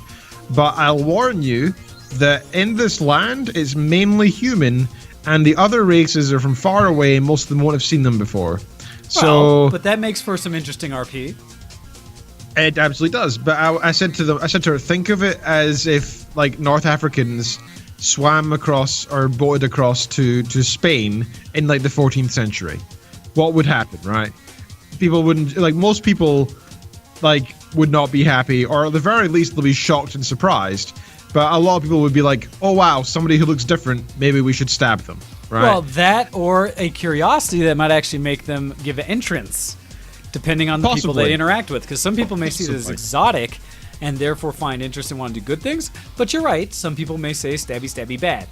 But I'll warn you that in this land, it's mainly human, and the other races are from far away, and most of them won't have seen them before. So, but that makes for some interesting RP. It absolutely does. But I said to her, think of it as if like North Africans swam across or boated across to Spain in like the 14th century. What would happen, right? People wouldn't like most people like would not be happy, or at the very least they'll be shocked and surprised. But a lot of people would be like, oh wow, somebody who looks different, maybe we should stab them, right? Well, that or a curiosity that might actually make them give an entrance, depending on the people they interact with. Because some people may see it as exotic and therefore find interest and want to do good things. But you're right, some people may say stabby stabby bad.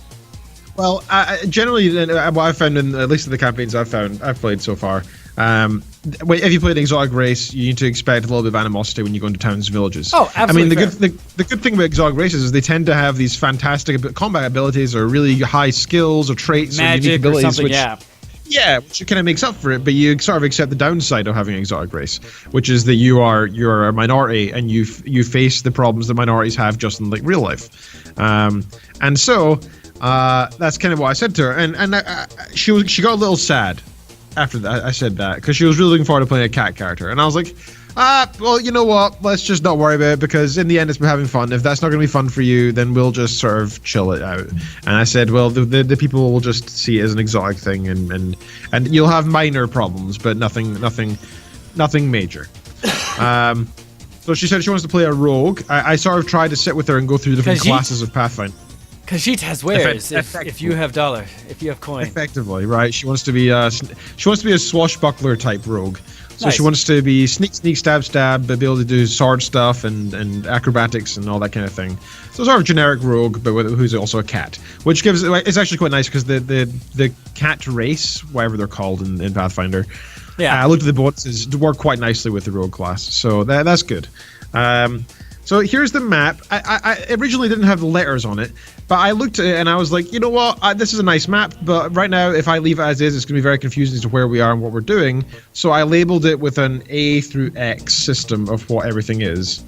Well, generally, what I've found, at least in the campaigns I've played so far, if you play an exotic race, you need to expect a little bit of animosity when you go into towns and villages. Oh, absolutely. I mean, the good thing about exotic races is they tend to have these fantastic combat abilities or really high skills or traits magic or unique abilities, or something, which, yeah, which kind of makes up for it. But you sort of accept the downside of having an exotic race, which is that you're a minority and you face the problems that minorities have just in like real life, and so. That's kind of what I said to her, and she got a little sad after that. I said that because she was really looking forward to playing a cat character, and I was like, well, you know what? Let's just not worry about it because in the end, it's been having fun. If that's not going to be fun for you, then we'll just sort of chill it out. And I said, well, the people will just see it as an exotic thing, and you'll have minor problems, but nothing major. So she said she wants to play a rogue. I sort of tried to sit with her and go through different classes of Pathfinder. Khajiit has wares if you have dollar, if you have coin. Effectively, right? She wants to be a swashbuckler type rogue. So Nice. she wants to be sneak, stab, but be able to do sword stuff and acrobatics and all that kind of thing. So sort of generic rogue, but who's also a cat, which gives it's actually quite nice because the cat race, whatever they're called in Pathfinder, I looked at the bonuses to work quite nicely with the rogue class. So that's good. So here's the map. I originally didn't have the letters on it, but I looked at it and I was like, you know what? This is a nice map, but right now, if I leave it as is, it's going to be very confusing as to where we are and what we're doing. So I labeled it with an A through X system of what everything is.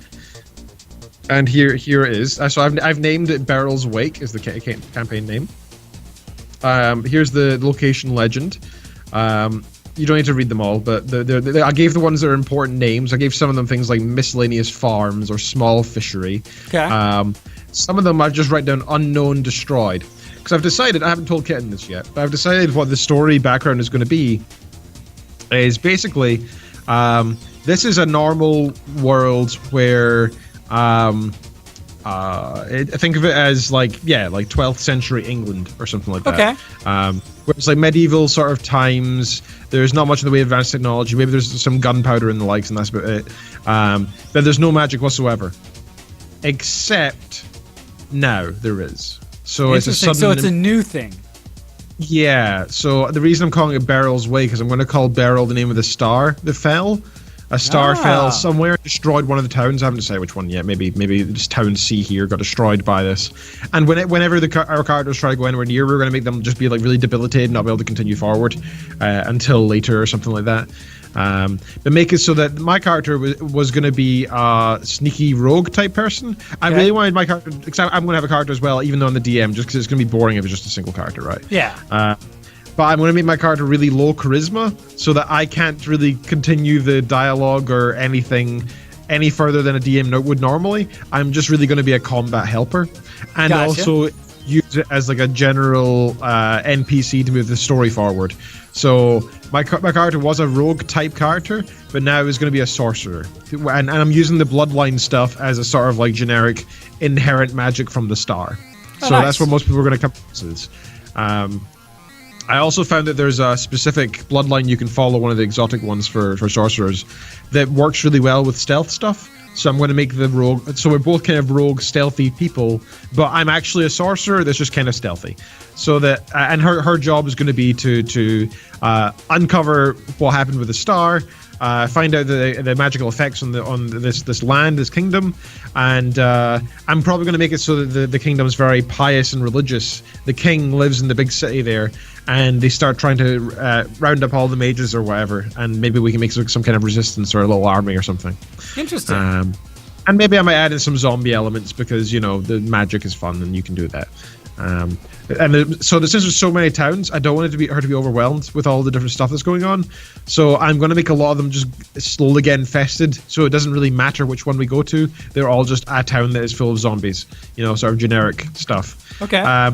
And here it is. So I've named it Beryl's Wake is the campaign name. Here's the location legend. You don't need to read them all, but I gave the ones that are important names. I gave some of them things like miscellaneous farms or small fishery. Okay. Some of them I just write down unknown destroyed. Because I've decided, I haven't told Kitten this yet, but I've decided what the story background is going to be. Is basically, this is a normal world where, think of it as like 12th century England or something like that. Okay. Where it's like medieval sort of times. There's not much in the way of advanced technology. Maybe there's some gunpowder and the likes, and that's about it. But there's no magic whatsoever, except now there is. So it's a sudden. So it's a new thing. Yeah. So the reason I'm calling it Beryl's Way because I'm going to call Beryl the name of the star that fell. A star fell somewhere, destroyed one of the towns. I haven't decided which one yet. Maybe this town C here got destroyed by this. And whenever our characters try to go anywhere near, we're going to make them just be like really debilitated, and not be able to continue forward until later or something like that. But make it so that my character was going to be a sneaky rogue type person. I really wanted my character, because I'm going to have a character as well, even though I'm the DM, just because it's going to be boring if it's just a single character, right? Yeah. But I'm going to make my character really low charisma so that I can't really continue the dialogue or anything any further than a DM would normally. I'm just really going to be a combat helper. And Gotcha. also, use it as like a general NPC to move the story forward. So my character was a rogue type character, but now is going to be a sorcerer, and I'm using the bloodline stuff as a sort of like generic inherent magic from the star. So that's what most people are going to come to this. I also found that there's a specific bloodline you can follow, one of the exotic ones for sorcerers, that works really well with stealth stuff. So I'm going to make the rogue. So we're both kind of rogue, stealthy people, but I'm actually a sorcerer that's just kind of stealthy. So that and her job is going to be to uncover what happened with the star, find out the magical effects on this land, this kingdom, and I'm probably going to make it so that the kingdom is very pious and religious. The king lives in the big city there, and they start trying to round up all the mages or whatever, and maybe we can make some kind of resistance or a little army or something. Interesting. And maybe I might add in some zombie elements because, you know, the magic is fun and you can do that. So since there's so many towns, I don't want her to be overwhelmed with all the different stuff that's going on. So I'm going to make a lot of them just slowly get infested, so it doesn't really matter which one we go to. They're all just a town that is full of zombies, you know, sort of generic stuff. Okay.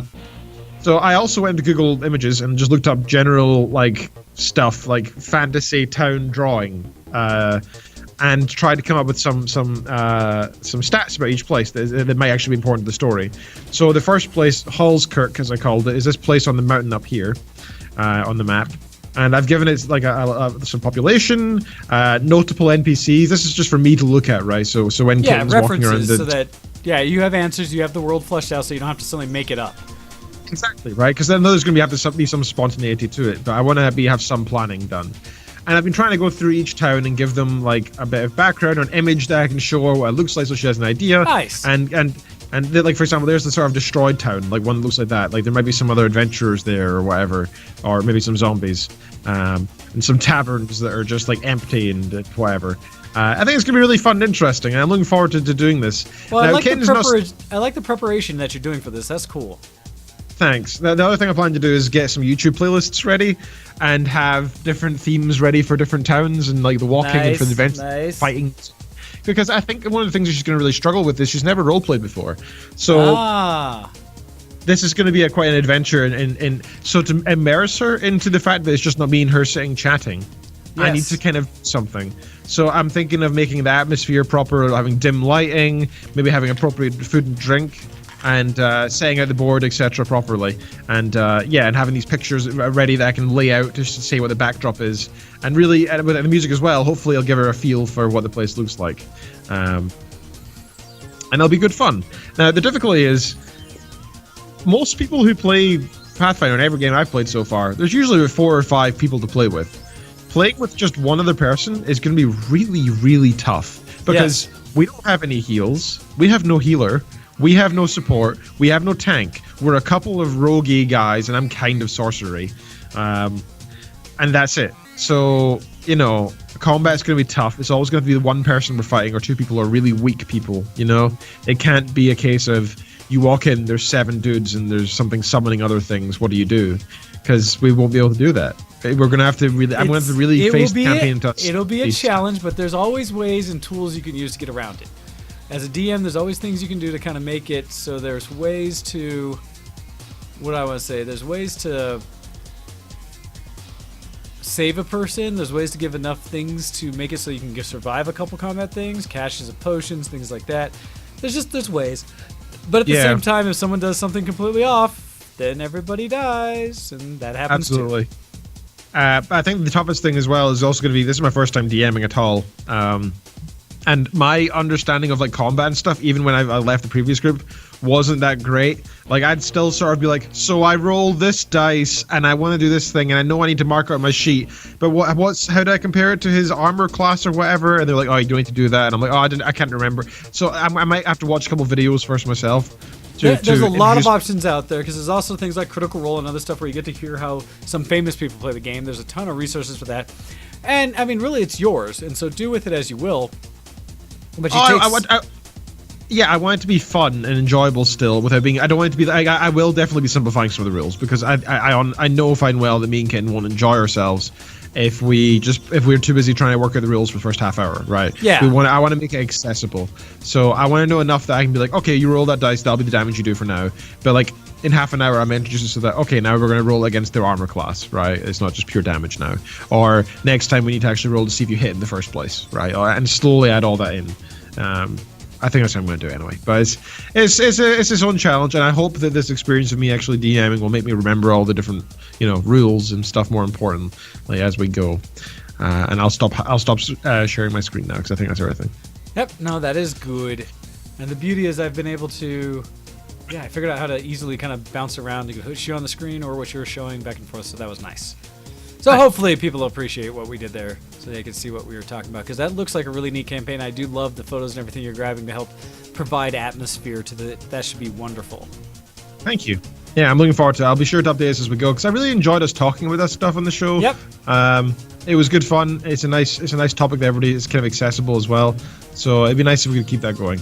So I also went to Google Images and just looked up general like stuff like fantasy town drawing, and tried to come up with some stats about each place that might actually be important to the story. So the first place, Hallskirk, as I called it, is this place on the mountain up here, on the map. And I've given it like some population, notable NPCs. This is just for me to look at, right? So when Kitten's walking around, so that you have answers, you have the world fleshed out, so you don't have to suddenly make it up. Exactly, right? Because then there's going to have to be some spontaneity to it, but I want to have some planning done. And I've been trying to go through each town and give them like a bit of background or an image that I can show her what it looks like, so she has an idea. Nice. And like, for example, there's the sort of destroyed town, like one that looks like that. Like there might be some other adventurers there or whatever, or maybe some zombies, and some taverns that are just like empty and whatever. I think it's gonna be really fun and interesting, and I'm looking forward to doing this. Well, now, I like the preparation that you're doing for this. That's cool. Thanks. The other thing I plan to do is get some YouTube playlists ready and have different themes ready for different towns and like the walking and for the events, fighting. Because I think one of the things she's going to really struggle with is she's never roleplayed before. So this is going to be quite an adventure. And so to immerse her into the fact that it's just not me and her sitting chatting, I need to kind of something. So I'm thinking of making the atmosphere proper, having dim lighting, maybe having appropriate food and drink, and setting out the board, etc. properly, and and having these pictures ready that I can lay out just to say what the backdrop is, and really with the music as well. Hopefully, I'll give her a feel for what the place looks like, and it'll be good fun. Now, the difficulty is most people who play Pathfinder in every game I've played so far, there's usually 4 or 5 people to play with. Playing with just one other person is going to be really, really tough because we don't have any heals, we have no healer. We have no support. We have no tank. We're a couple of roguey guys, and I'm kind of sorcery. And that's it. So, you know, combat's going to be tough. It's always going to be the one person we're fighting or 2 people are really weak people, you know? It can't be a case of you walk in, there's 7 dudes, and there's something summoning other things. What do you do? Because we won't be able to do that. We're going to have to really... I'm going to have to really face the campaign. It'll be a challenge, but there's always ways and tools you can use to get around it. As a DM, there's always things you can do to kind of make it so there's ways to... What do I want to say? There's ways to save a person. There's ways to give enough things to make it so you can survive a couple combat things. Caches of potions, things like that. There's ways. But at the same time, if someone does something completely off, then everybody dies. And that happens too. I think the toughest thing as well is also going to be... This is my first time DMing at all. And my understanding of like combat and stuff, even when I left the previous group, wasn't that great. Like I'd still sort of be like, so I roll this dice and I want to do this thing and I know I need to mark out my sheet, but how do I compare it to his armor class or whatever? And they're like, oh, you don't need to do that. And I'm like, oh, I can't remember. So I might have to watch a couple videos first myself. There's a lot of options out there because there's also things like Critical Role and other stuff where you get to hear how some famous people play the game. There's a ton of resources for that. And I mean, really, it's yours. And so do with it as you will. But I want it to be fun and enjoyable still, without being. I don't want it to be. I will definitely be simplifying some of the rules because I know fine well that me and Kitten won't enjoy ourselves if we're too busy trying to work out the rules for the first half hour, right? Yeah. I want to make it accessible, so I want to know enough that I can be like, okay, you roll that dice, that'll be the damage you do for now. But like, in half an hour, I'm introduced to that. Okay, now we're going to roll against their armor class, right? It's not just pure damage now. Or next time we need to actually roll to see if you hit in the first place, right? And slowly add all that in. I think that's what I'm going to do anyway. But it's its own challenge, and I hope that this experience of me actually DMing will make me remember all the different rules and stuff more importantly as we go. And I'll stop sharing my screen now because I think that's everything. Yep. No, that is good. And the beauty is I've been able to. Yeah, I figured out how to easily kind of bounce around to shoot on the screen or what you were showing back and forth, so that was nice. So hopefully people appreciate what we did there so they can see what we were talking about, because that looks like a really neat campaign. I do love the photos and everything you're grabbing to help provide atmosphere to that should be wonderful. Thank you. Yeah, I'm looking forward to it. I'll be sure to update this as we go, because I really enjoyed us talking about that stuff on the show. Yep. It was good fun. It's a nice topic that everybody is kind of accessible as well. So it'd be nice if we could keep that going.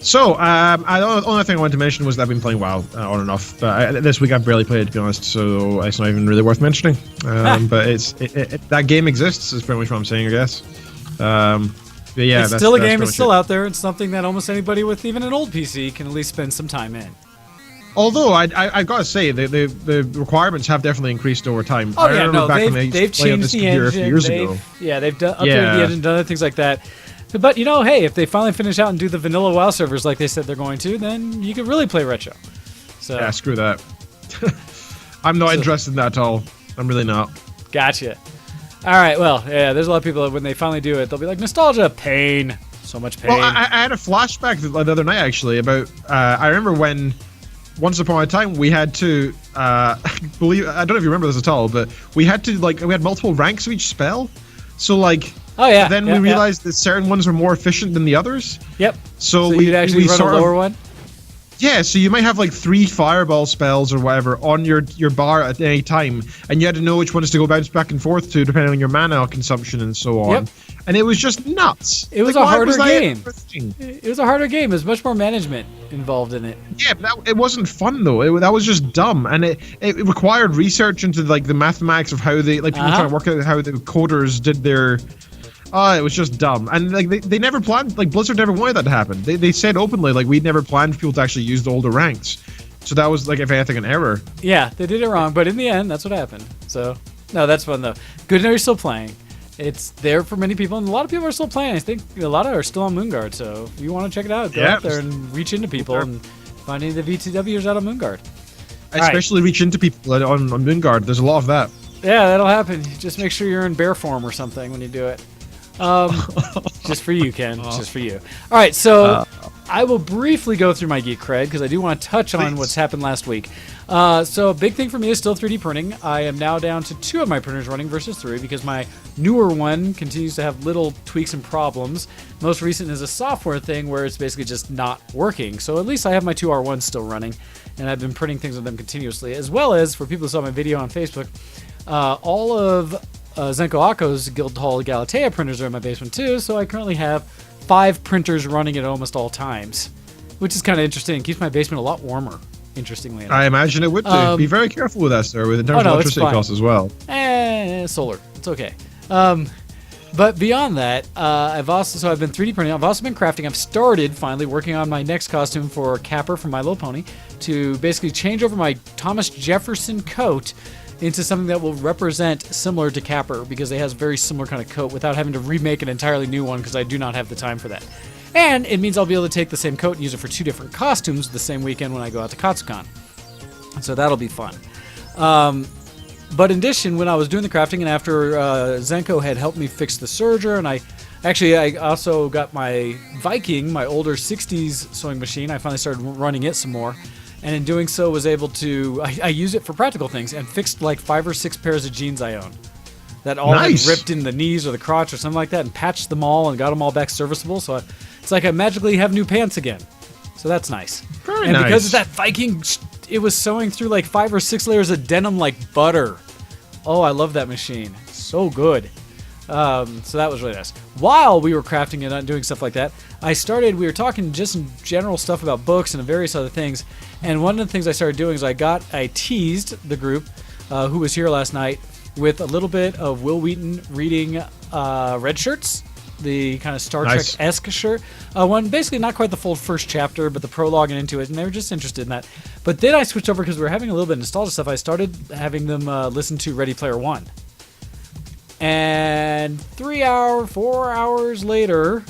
The only thing I wanted to mention was that I've been playing WoW on and off, but this week I've barely played it, to be honest, so it's not even really worth mentioning. But that game exists, is pretty much what I'm saying, I guess. But yeah, it's still a game. It's still out there. It's something that almost anybody with even an old PC can at least spend some time in. Although I gotta say the requirements have definitely increased over time. Oh yeah, no, they've changed the engine. A few years ago. Yeah, they've updated the engine, done other things like that. But hey, if they finally finish out and do the vanilla WoW servers like they said they're going to, then you can really play retro. So yeah, screw that. I'm not interested in that at all. I'm really not. Gotcha. All right, well, yeah, there's a lot of people that when they finally do it, they'll be like, nostalgia, pain, so much pain. Well, I had a flashback the other night actually about. I remember when once upon a time we had to believe. I don't know if you remember this at all, but we had multiple ranks of each spell. So oh yeah. Then we realized that certain ones were more efficient than the others. Yep. So you'd actually run a lower one. Yeah, so you might have 3 fireball spells or whatever on your bar at any time, and you had to know which ones to go bounce back and forth to depending on your mana consumption and so on. Yep. And it was just nuts. It was a harder game. It was a harder game. There's much more management involved in it. Yeah, but it wasn't fun though. That was just dumb, and it required research into the mathematics of how they people trying to work out how the coders did their. It was just dumb, and they never planned. Blizzard never wanted that to happen. They said openly we'd never planned for people to actually use the older ranks, so that was if anything an error. Yeah, they did it wrong, but in the end, that's what happened. So no, that's fun though. Good to know you're still playing. It's there for many people, and a lot of people are still playing. I think a lot of are still on Moonguard. So if you want to check it out, go out there and reach into people and find any of the VTWs out on Moonguard. Especially reach into people on Moonguard. There's a lot of that. Yeah, that'll happen. Just make sure you're in bear form or something when you do it. Just for you, Ken. Just for you. All right, so I will briefly go through my geek cred because I do want to touch on what's happened last week. So a big thing for me is still 3D printing. I am now down to 2 of my printers running versus 3 because my newer one continues to have little tweaks and problems. Most recent is a software thing where it's basically just not working. So at least I have my 2 R1s still running, and I've been printing things with them continuously. As well as, for people who saw my video on Facebook, all of Zenko Akko's Guildhall Galatea printers are in my basement too, so I currently have 5 printers running at almost all times, which is kind of interesting. It keeps my basement a lot warmer, interestingly enough. I imagine it would do. Be very careful with that, sir, in terms of electricity costs as well. Solar. It's okay. But beyond that, I've been 3D printing. I've also been crafting. I've started finally working on my next costume for Capper from My Little Pony to basically change over my Thomas Jefferson coat into something that will represent similar to Capper, because they has a very similar kind of coat without having to remake an entirely new one, because I do not have the time for that. And it means I'll be able to take the same coat and use it for 2 different costumes the same weekend when I go out to Katsucon. So that'll be fun. But in addition, when I was doing the crafting and after Zenko had helped me fix the serger, and I also got my Viking, my older 60s sewing machine, I finally started running it some more. And in doing so, was able to I use it for practical things and fixed 5 or 6 pairs of jeans I own that all ripped in the knees or the crotch or something like that, and patched them all and got them all back serviceable. So it's like I magically have new pants again. So that's nice. Very nice. Because of that Viking, it was sewing through 5 or 6 layers of denim like butter. Oh, I love that machine. So good. So that was really nice. While we were crafting and doing stuff like that, we were talking just in general stuff about books and various other things. And one of the things I started doing is I teased the group who was here last night with a little bit of Will Wheaton reading Red Shirts. the kind of Star Nice. Trek-esque shirt. One, basically not quite the full first chapter, but the prologue and into it, and they were just interested in that. But then I switched over because we were having a little bit of nostalgia stuff. I started having them listen to Ready Player One. And 4 hours later,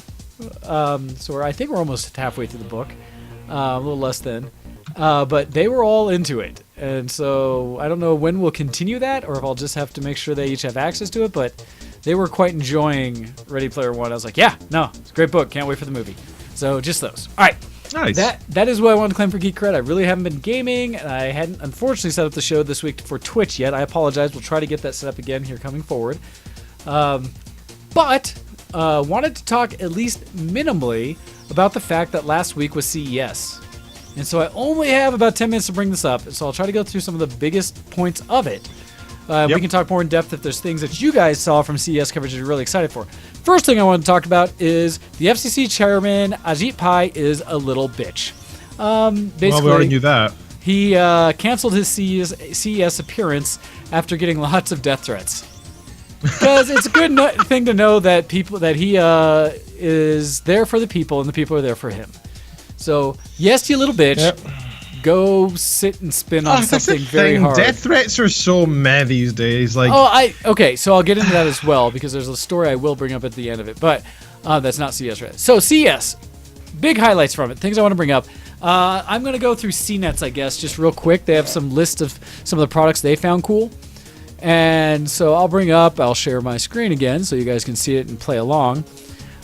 so I think we're almost halfway through the book, a little less than, but they were all into it. And so I don't know when we'll continue that, or if I'll just have to make sure they each have access to it, but they were quite enjoying Ready Player One. I was like, yeah, no, it's a great book. Can't wait for the movie. So just those. All right. Nice. That is what I wanted to claim for Geek Cred. I really haven't been gaming, and I hadn't unfortunately set up the show this week for Twitch yet. I apologize. We'll try to get that set up again here coming forward. But wanted to talk at least minimally about the fact that last week was CES. And so I only have about 10 minutes to bring this up, so I'll try to go through some of the biggest points of it. We can talk more in depth if there's things that you guys saw from CES coverage that you're really excited for. First thing I want to talk about is the FCC chairman, Ajit Pai, is a little bitch. Basically, well, we already knew that. He canceled his CES appearance after getting lots of death threats. Because it's a good thing to know that he is there for the people and the people are there for him. So, yes, you little bitch. Yep. Go sit and spin on That's the something very thing. hard. Death threats are so meh these days. Like, Okay, so I'll get into that as well because there's a story I will bring up at the end of it, but that's not CES related. So CES, big highlights from it, things I want to bring up. I'm going to go through CNETs, I guess, just real quick. They have some list of some of the products they found cool. And so I'll share my screen again so you guys can see it and play along.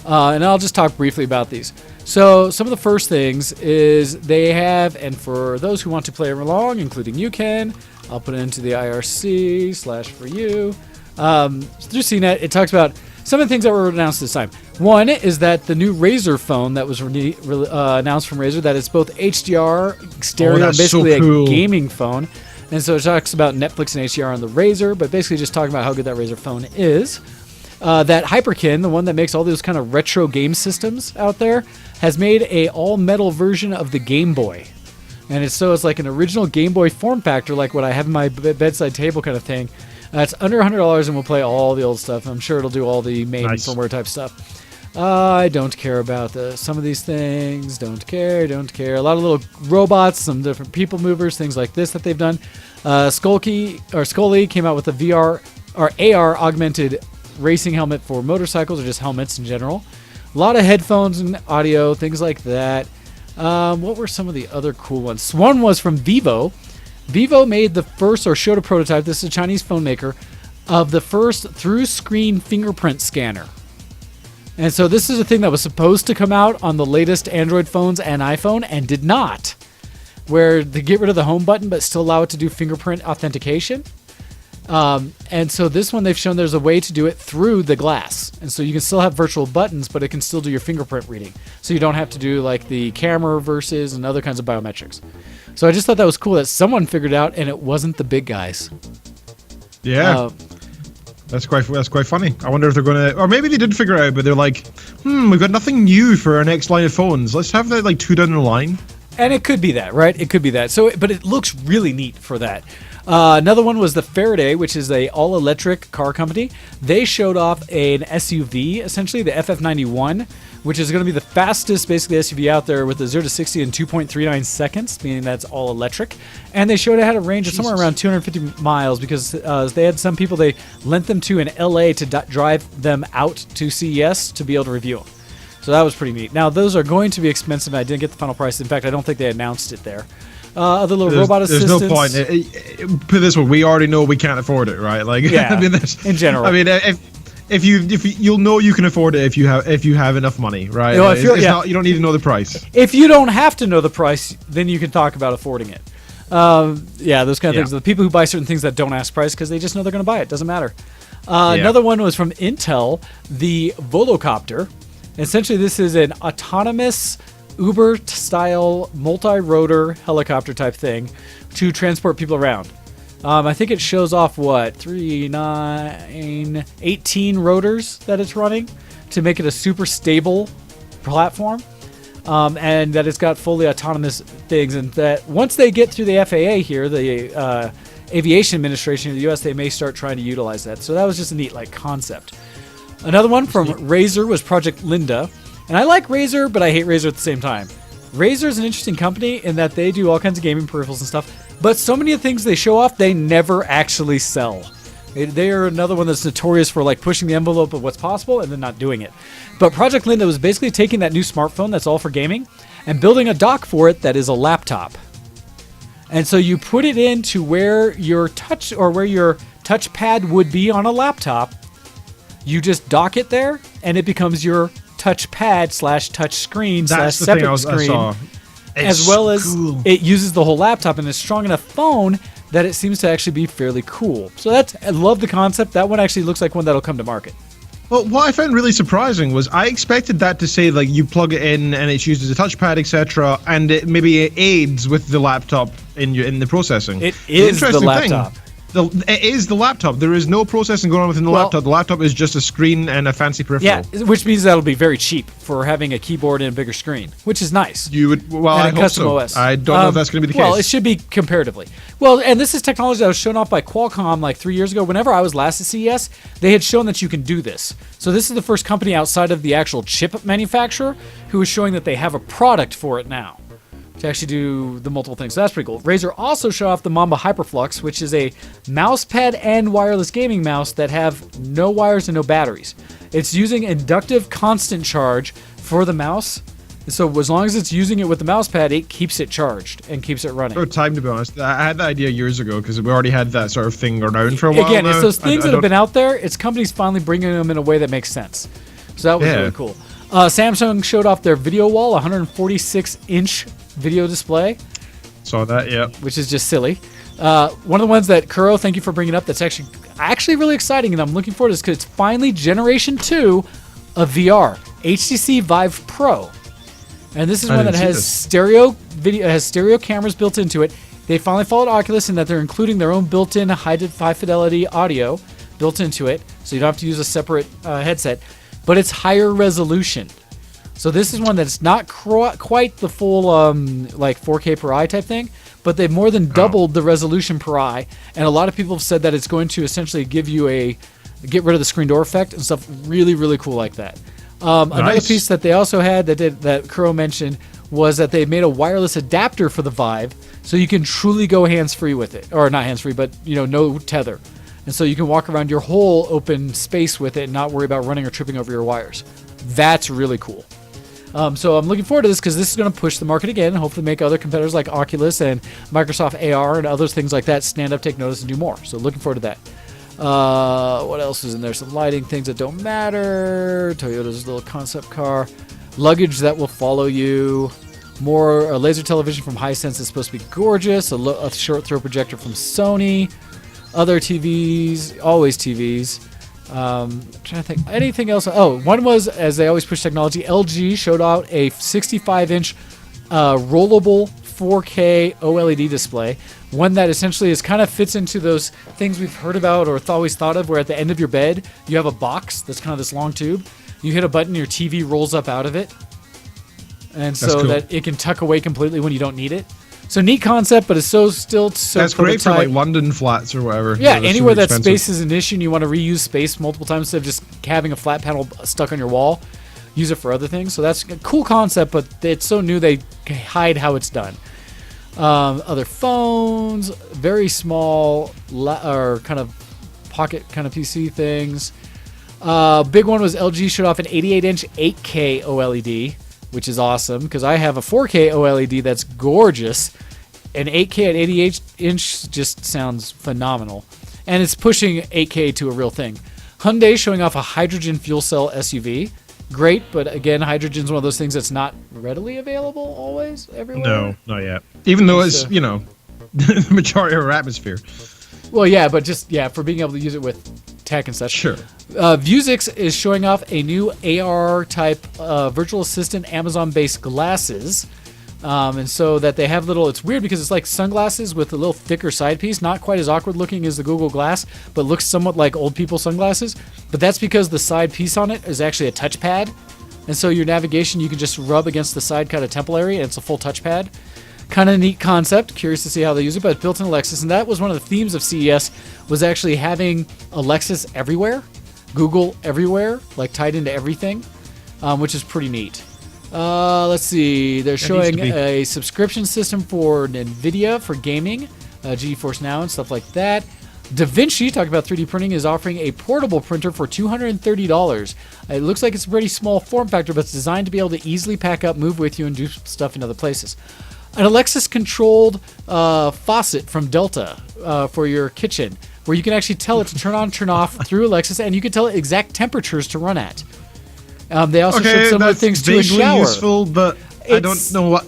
And I'll just talk briefly about these. So some of the first things is they have, and for those who want to play along, including you, Ken, I'll put it into the IRC/for you. Through CNET, it talks about some of the things that were announced this time. One is that the new Razer phone that was announced from Razer, that is both HDR, stereo, that's basically so cool. a gaming phone. And so it talks about Netflix and HDR on the Razer, but basically just talking about how good that Razer phone is. That Hyperkin, the one that makes all those kind of retro game systems out there, has made a all-metal version of the Game Boy. And it's like an original Game Boy form factor, like what I have in my bedside table kind of thing. It's under $100 and we'll play all the old stuff. I'm sure it'll do all the main firmware type stuff. I don't care about some of these things. Don't care. A lot of little robots, some different people movers, things like this that they've done. Scully came out with a VR or AR augmented racing helmet for motorcycles, or just helmets in general. A lot of headphones and audio, things like that. What were some of the other cool ones? One was from Vivo. Vivo made the first, or showed a prototype, this is a Chinese phone maker, of the first through-screen fingerprint scanner. And so this is a thing that was supposed to come out on the latest Android phones and iPhone, and did not. Where they get rid of the home button, but still allow it to do fingerprint authentication. And so this one, they've shown there's a way to do it through the glass. And so you can still have virtual buttons, but it can still do your fingerprint reading. So you don't have to do like the camera reverses and other kinds of biometrics. So I just thought that was cool that someone figured it out and it wasn't the big guys. yeah. That's quite funny. I wonder if they're going to, or maybe they did figure it out, but they're like, we've got nothing new for our next line of phones. Let's have that like 2 down the line. And it could be that, right? It could be that. So, but it looks really neat for that. Another one was the Faraday, which is a all-electric car company. They showed off an SUV, essentially the FF91, which is going to be the fastest, basically, SUV out there with a 0 to 60 in 2.39 seconds, meaning that's all electric. And they showed it had a range of somewhere around 250 miles because they had some people they lent them to in LA to drive them out to CES to be able to review them. So that was pretty neat. Now, those are going to be expensive. I didn't get the final price. In fact, I don't think they announced it there. Other little robot assistants. There's no point. Put it this way, we already know we can't afford it, right? Like, yeah, I mean, in general. I mean, if you'll know you can afford it if you have enough money, right? You know, you don't need to know the price. If you don't have to know the price, then you can talk about affording it. Those kind of things. The people who buy certain things that don't ask price because they just know they're going to buy it. Doesn't matter. Another one was from Intel, the Volocopter. Essentially, this is an autonomous Uber-style multi-rotor helicopter type thing to transport people around. I think it shows off, 18 rotors that it's running to make it a super stable platform. And that it's got fully autonomous things. And that once they get through the FAA here, the Aviation Administration of the U.S., they may start trying to utilize that. So that was just a neat concept. Another one from Razer was Project Linda. And I like Razer, but I hate Razer at the same time. Razer is an interesting company in that they do all kinds of gaming peripherals and stuff, but so many of the things they show off, they never actually sell. They are another one that's notorious for like pushing the envelope of what's possible and then not doing it. But Project Linda was basically taking that new smartphone that's all for gaming and building a dock for it that is a laptop. And so you put it into where your touch or where your touchpad would be on a laptop. You just dock it there, and it becomes your touchpad / touch screen / separate screen, as well as it uses the whole laptop, and it's strong enough phone that it seems to actually be fairly cool. So I love the concept. That one actually looks like one that'll come to market. Well, what I found really surprising was I expected that to say like you plug it in and it's used as a touchpad, etc., and it aids with the laptop in the processing. It is the laptop. It is the laptop. There is no processing going on within the laptop. The laptop is just a screen and a fancy peripheral. Yeah, which means that'll be very cheap for having a keyboard and a bigger screen, which is nice. I hope so. OS. I don't know if that's going to be the case. Well, it should be comparatively. Well, and this is technology that was shown off by Qualcomm like 3 years ago. Whenever I was last at CES, they had shown that you can do this. So this is the first company outside of the actual chip manufacturer who is showing that they have a product for it now to actually do the multiple things. So that's pretty cool. Razer also showed off the Mamba Hyperflux, which is a mouse pad and wireless gaming mouse that have no wires and no batteries. It's using inductive constant charge for the mouse. So as long as it's using it with the mouse pad, it keeps it charged and keeps it running. For time, to be honest. I had the idea years ago because we already had that sort of thing around for a while. Again, now. it's those things that have been out there. It's companies finally bringing them in a way that makes sense. So that was really cool. Samsung showed off their video wall, 146-inch video display. Saw that, yeah. Which is just silly. One of the ones that Kuro, thank you for bringing up, that's actually really exciting, and I'm looking forward to this because it's finally Generation 2 of VR, HTC Vive Pro. And this is one that has stereo cameras built into it. They finally followed Oculus in that they're including their own built-in high fidelity audio built into it, so you don't have to use a separate headset. But it's higher resolution. So this is one that's not quite the full like 4K per eye type thing, but they've more than doubled the resolution per eye. And a lot of people have said that it's going to essentially give you get rid of the screen door effect and stuff really, really cool like that. Another piece that they also had that Kuro mentioned was that they made a wireless adapter for the Vive, so you can truly go hands-free with it. Or not hands-free, but no tether. And so you can walk around your whole open space with it and not worry about running or tripping over your wires. That's really cool. So I'm looking forward to this because this is going to push the market again and hopefully make other competitors like Oculus and Microsoft AR and other things like that stand up, take notice, and do more. So looking forward to that. What else is in there? Some lighting things that don't matter. Toyota's little concept car. Luggage that will follow you. More a laser television from Hisense is supposed to be gorgeous. A short throw projector from Sony. Other TVs, always TVs. I'm trying to think. Anything else? Oh, one was, as they always push technology, LG showed out a 65-inch rollable 4K OLED display. One that essentially fits into those things we've heard about or always thought of, where at the end of your bed, you have a box that's kind of this long tube. You hit a button, your TV rolls up out of it. And so that it can tuck away completely when you don't need it. So neat concept, but it's still so that's great for like London flats or whatever. Yeah, anywhere that space is an issue and you want to reuse space multiple times instead of just having a flat panel stuck on your wall, use it for other things. So that's a cool concept, but it's so new they hide how it's done. Other phones, very small or kind of pocket kind of PC things. Big one was LG showed off an 88-inch 8K OLED. Which is awesome because I have a 4K OLED that's gorgeous, and 8K at 88-inch just sounds phenomenal, and it's pushing 8K to a real thing. Hyundai showing off a hydrogen fuel cell SUV, great, but again, hydrogen's one of those things that's not readily available always everywhere. No, not yet. Even though it's the majority of our atmosphere. Well, yeah, but just for being able to use it with tech and such. Sure. Vuzix is showing off a new AR-type virtual assistant Amazon-based glasses. And so that they have it's weird because it's like sunglasses with a little thicker side piece, not quite as awkward looking as the Google Glass, but looks somewhat like old people sunglasses. But that's because the side piece on it is actually a touchpad. And so your navigation, you can just rub against the side kind of temple area, and it's a full touchpad. Kind of neat concept. Curious to see how they use it, but it's built in Alexis, and that was one of the themes of CES, was actually having Alexis everywhere. Google everywhere, like tied into everything, which is pretty neat. Let's see. They're showing a subscription system for NVIDIA for gaming, GeForce Now and stuff like that. DaVinci, talking about 3D printing, is offering a portable printer for $230. It looks like it's a pretty small form factor, but it's designed to be able to easily pack up, move with you, and do stuff in other places. An Alexis-controlled faucet from Delta for your kitchen, where you can actually tell it to turn on, turn off through Alexis, and you can tell it exact temperatures to run at. They also showed some other things to a shower. Useful, but I don't know what.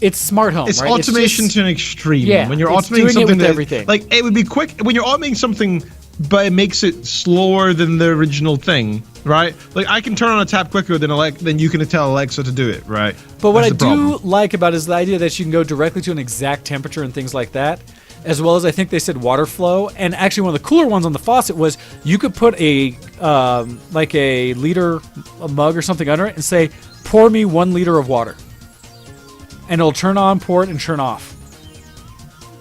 It's smart home. It's right? automation to an extreme. Yeah, when you're it's automating doing it something with everything. Like it would be quick when you're automating something, but it makes it slower than the original thing, right? Like I can turn on a tap quicker than you can tell Alexa to do it, right? But what That's I the problem. do like about it is the idea that you can go directly to an exact temperature and things like that, as well as I think they said water flow. And actually, one of the cooler ones on the faucet was you could put a like a mug or something under it and say, "Pour me 1 liter of water," and it'll turn on, pour it, and turn off.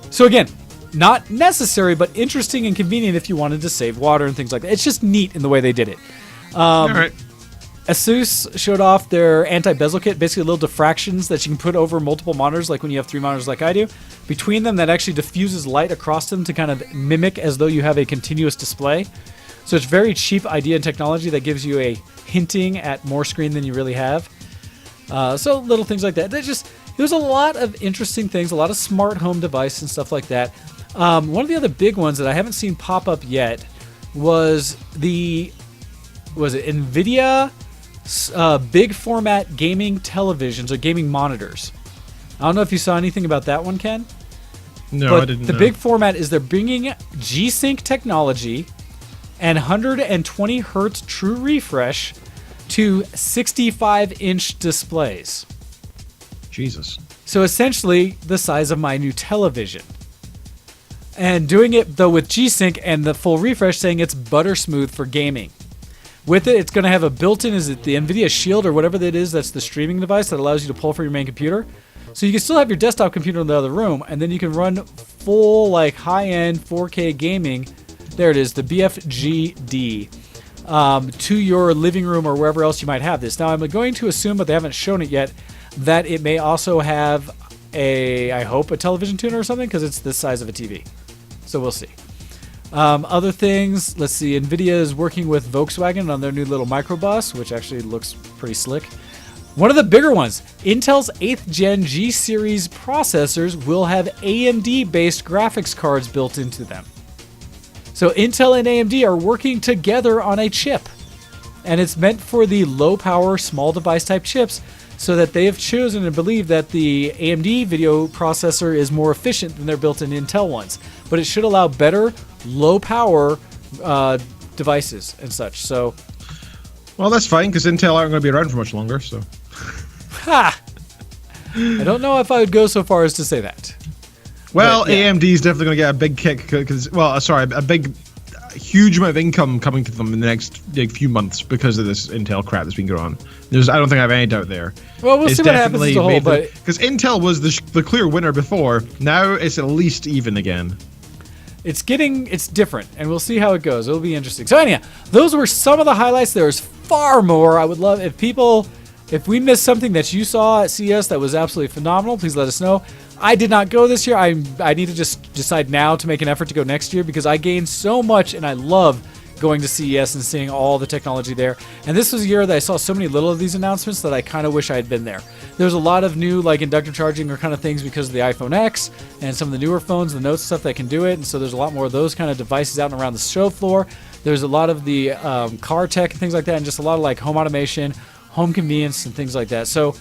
So again, not necessary, but interesting and convenient if you wanted to save water and things like that. It's just neat in the way they did it. All right. Asus showed off their anti-bezel kit, basically little diffractions that you can put over multiple monitors, like when you have 3 monitors like I do. Between them, that actually diffuses light across them to kind of mimic as though you have a continuous display. So it's very cheap idea and technology that gives you a hinting at more screen than you really have. So little things like that. There's a lot of interesting things, a lot of smart home device and stuff like that. One of the other big ones that I haven't seen pop up yet was NVIDIA big format gaming televisions or gaming monitors. I don't know if you saw anything about that one, Ken. No, but I didn't. The big format is they're bringing G-Sync technology and 120 hertz true refresh to 65-inch displays. Jesus. So essentially the size of my new television. And doing it, though, with G-Sync and the full refresh, saying it's butter smooth for gaming. With it, it's going to have a built-in, is it the NVIDIA Shield or whatever that is, that's the streaming device that allows you to pull from your main computer. So you can still have your desktop computer in the other room, and then you can run full, like, high-end 4K gaming. There it is, the BFGD. To your living room or wherever else you might have this. Now, I'm going to assume, but they haven't shown it yet, that it may also have I hope, a television tuner or something, because it's the size of a TV. So we'll see. Other things, let's see. NVIDIA is working with Volkswagen on their new little microbus, which actually looks pretty slick. One of the bigger ones, Intel's 8th Gen G Series processors will have AMD-based graphics cards built into them. So Intel and AMD are working together on a chip. And it's meant for the low-power, small device type chips, so that they have chosen and believe that the AMD video processor is more efficient than their built-in Intel ones. But it should allow better, low-power devices and such. So, well, that's fine, because Intel aren't going to be around for much longer, so... Ha! I don't know if I would go so far as to say that. Well, but, yeah. AMD is definitely going to get a big kick, because, a huge amount of income coming to them in the next few months because of this Intel crap that's been going on. I don't think I have any doubt there. Well, we'll see what happens as a whole, but... Because Intel was the clear winner before, now it's at least even again. It's different, and we'll see how it goes. It'll be interesting. So anyhow, those were some of the highlights. There's far more. I would love if we missed something that you saw at CES that was absolutely phenomenal, please let us know. I did not go this year. I need to just decide now to make an effort to go next year, because I gained so much, and I love going to CES and seeing all the technology there. And this was a year that I saw so many little of these announcements that I kind of wish I had been there. There's a lot of new, like, inductive charging or kind of things because of the iPhone X and some of the newer phones, the Note stuff that can do it. And so there's a lot more of those kind of devices out and around the show floor. There's a lot of the car tech and things like that, and just a lot of like home automation, home convenience, and things like that. So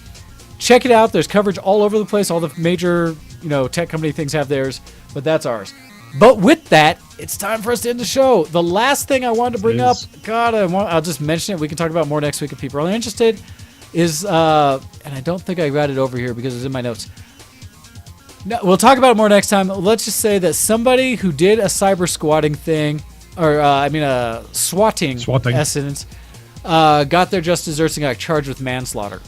check it out. There's coverage all over the place. All the major, tech company things have theirs, but that's ours. But with that, it's time for us to end the show. The last thing I wanted to bring up, I'll just mention it. We can talk about more next week if people are interested, is, and I don't think I got it over here because it's in my notes. No, we'll talk about it more next time. Let's just say that somebody who did a cyber squatting thing, or a swatting essence, got their just desserts and got charged with manslaughter.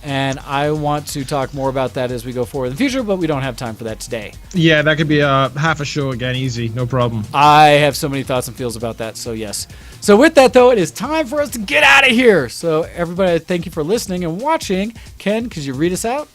And I want to talk more about that as we go forward in the future, but we don't have time for that today. Yeah, that could be half a show again, easy, no problem. I have so many thoughts and feels about that, so yes. So with that, though, it is time for us to get out of here. So everybody, thank you for listening and watching. Ken, could you read us out?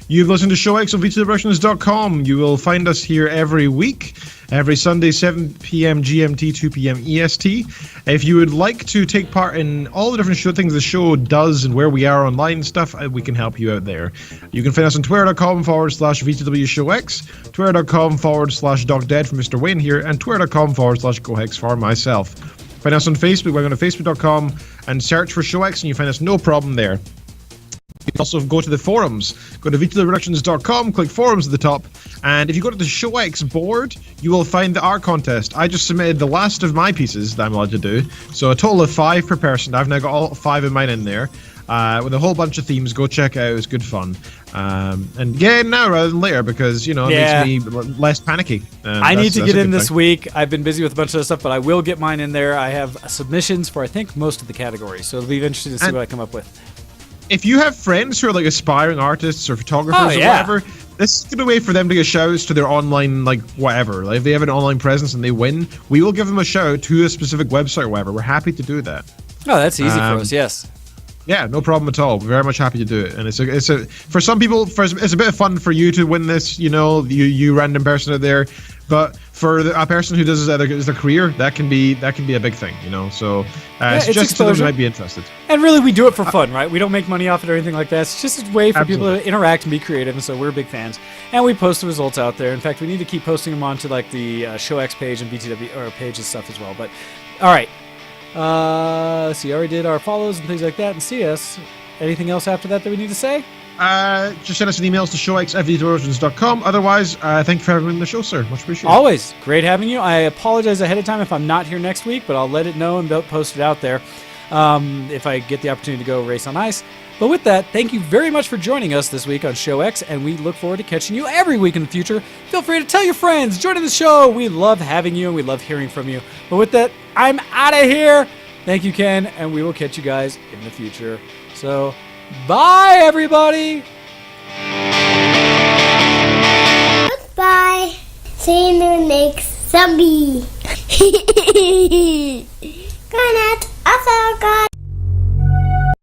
You've listened to ShowX on VTWProductions.com. You will find us here every week, every Sunday, 7 p.m. GMT, 2 p.m. EST. If you would like to take part in all the different things the show does and where we are online and stuff, we can help you out there. You can find us on twitter.com/VTWShowX, twitter.com/DocDead for Mr. Wayne here, and twitter.com/GoHex for myself. Find us on Facebook. We're going to facebook.com and search for ShowX, and you find us no problem there. You can also go to the forums. Go to VTWProductions.com, click forums at the top, and if you go to the ShowX board, you will find the art contest. I just submitted the last of my pieces that I'm allowed to do, so a total of 5 per person. I've now got all 5 of mine in there, with a whole bunch of themes. Go check it out, it's good fun. And get in now rather than later, because, it makes me less panicky. I need to get in this week. I've been busy with a bunch of other stuff, but I will get mine in there. I have submissions for, I think, most of the categories, so it'll be interesting to see what I come up with. If you have friends who are like aspiring artists or photographers or whatever, this is a good way for them to get shout-outs to their online, whatever. Like, if they have an online presence and they win, we will give them a shout-out to a specific website or whatever. We're happy to do that. Oh, that's easy for us, yes. Yeah, no problem at all. We're very much happy to do it. And it's a for some people, it's a bit of fun for you to win this, you random person out there. But for a person who does this as their career, that can be a big thing, So it's just to them who might be interested. And really, we do it for fun, right? We don't make money off it or anything like that. It's just a way for people to interact and be creative, and so we're big fans. And we post the results out there. In fact, we need to keep posting them onto the ShowX page and BTW or page and stuff as well. But all right, let's see. I already did our follows and things like that, and CS. Anything else after that we need to say? Just send us an email to showx@VTWorldOrigins.com. Otherwise, thank you for having me on the show, sir. Much appreciated. Always great having you. I apologize ahead of time if I'm not here next week, but I'll let it know and post it out there if I get the opportunity to go race on ice. But with that, thank you very much for joining us this week on ShowX, and we look forward to catching you every week in the future. Feel free to tell your friends, join in the show. We love having you, and we love hearing from you. But with that, I'm out of here. Thank you, Ken, and we will catch you guys in the future. So, bye, everybody. Goodbye. See you in the next zombie. Good night. Also, God.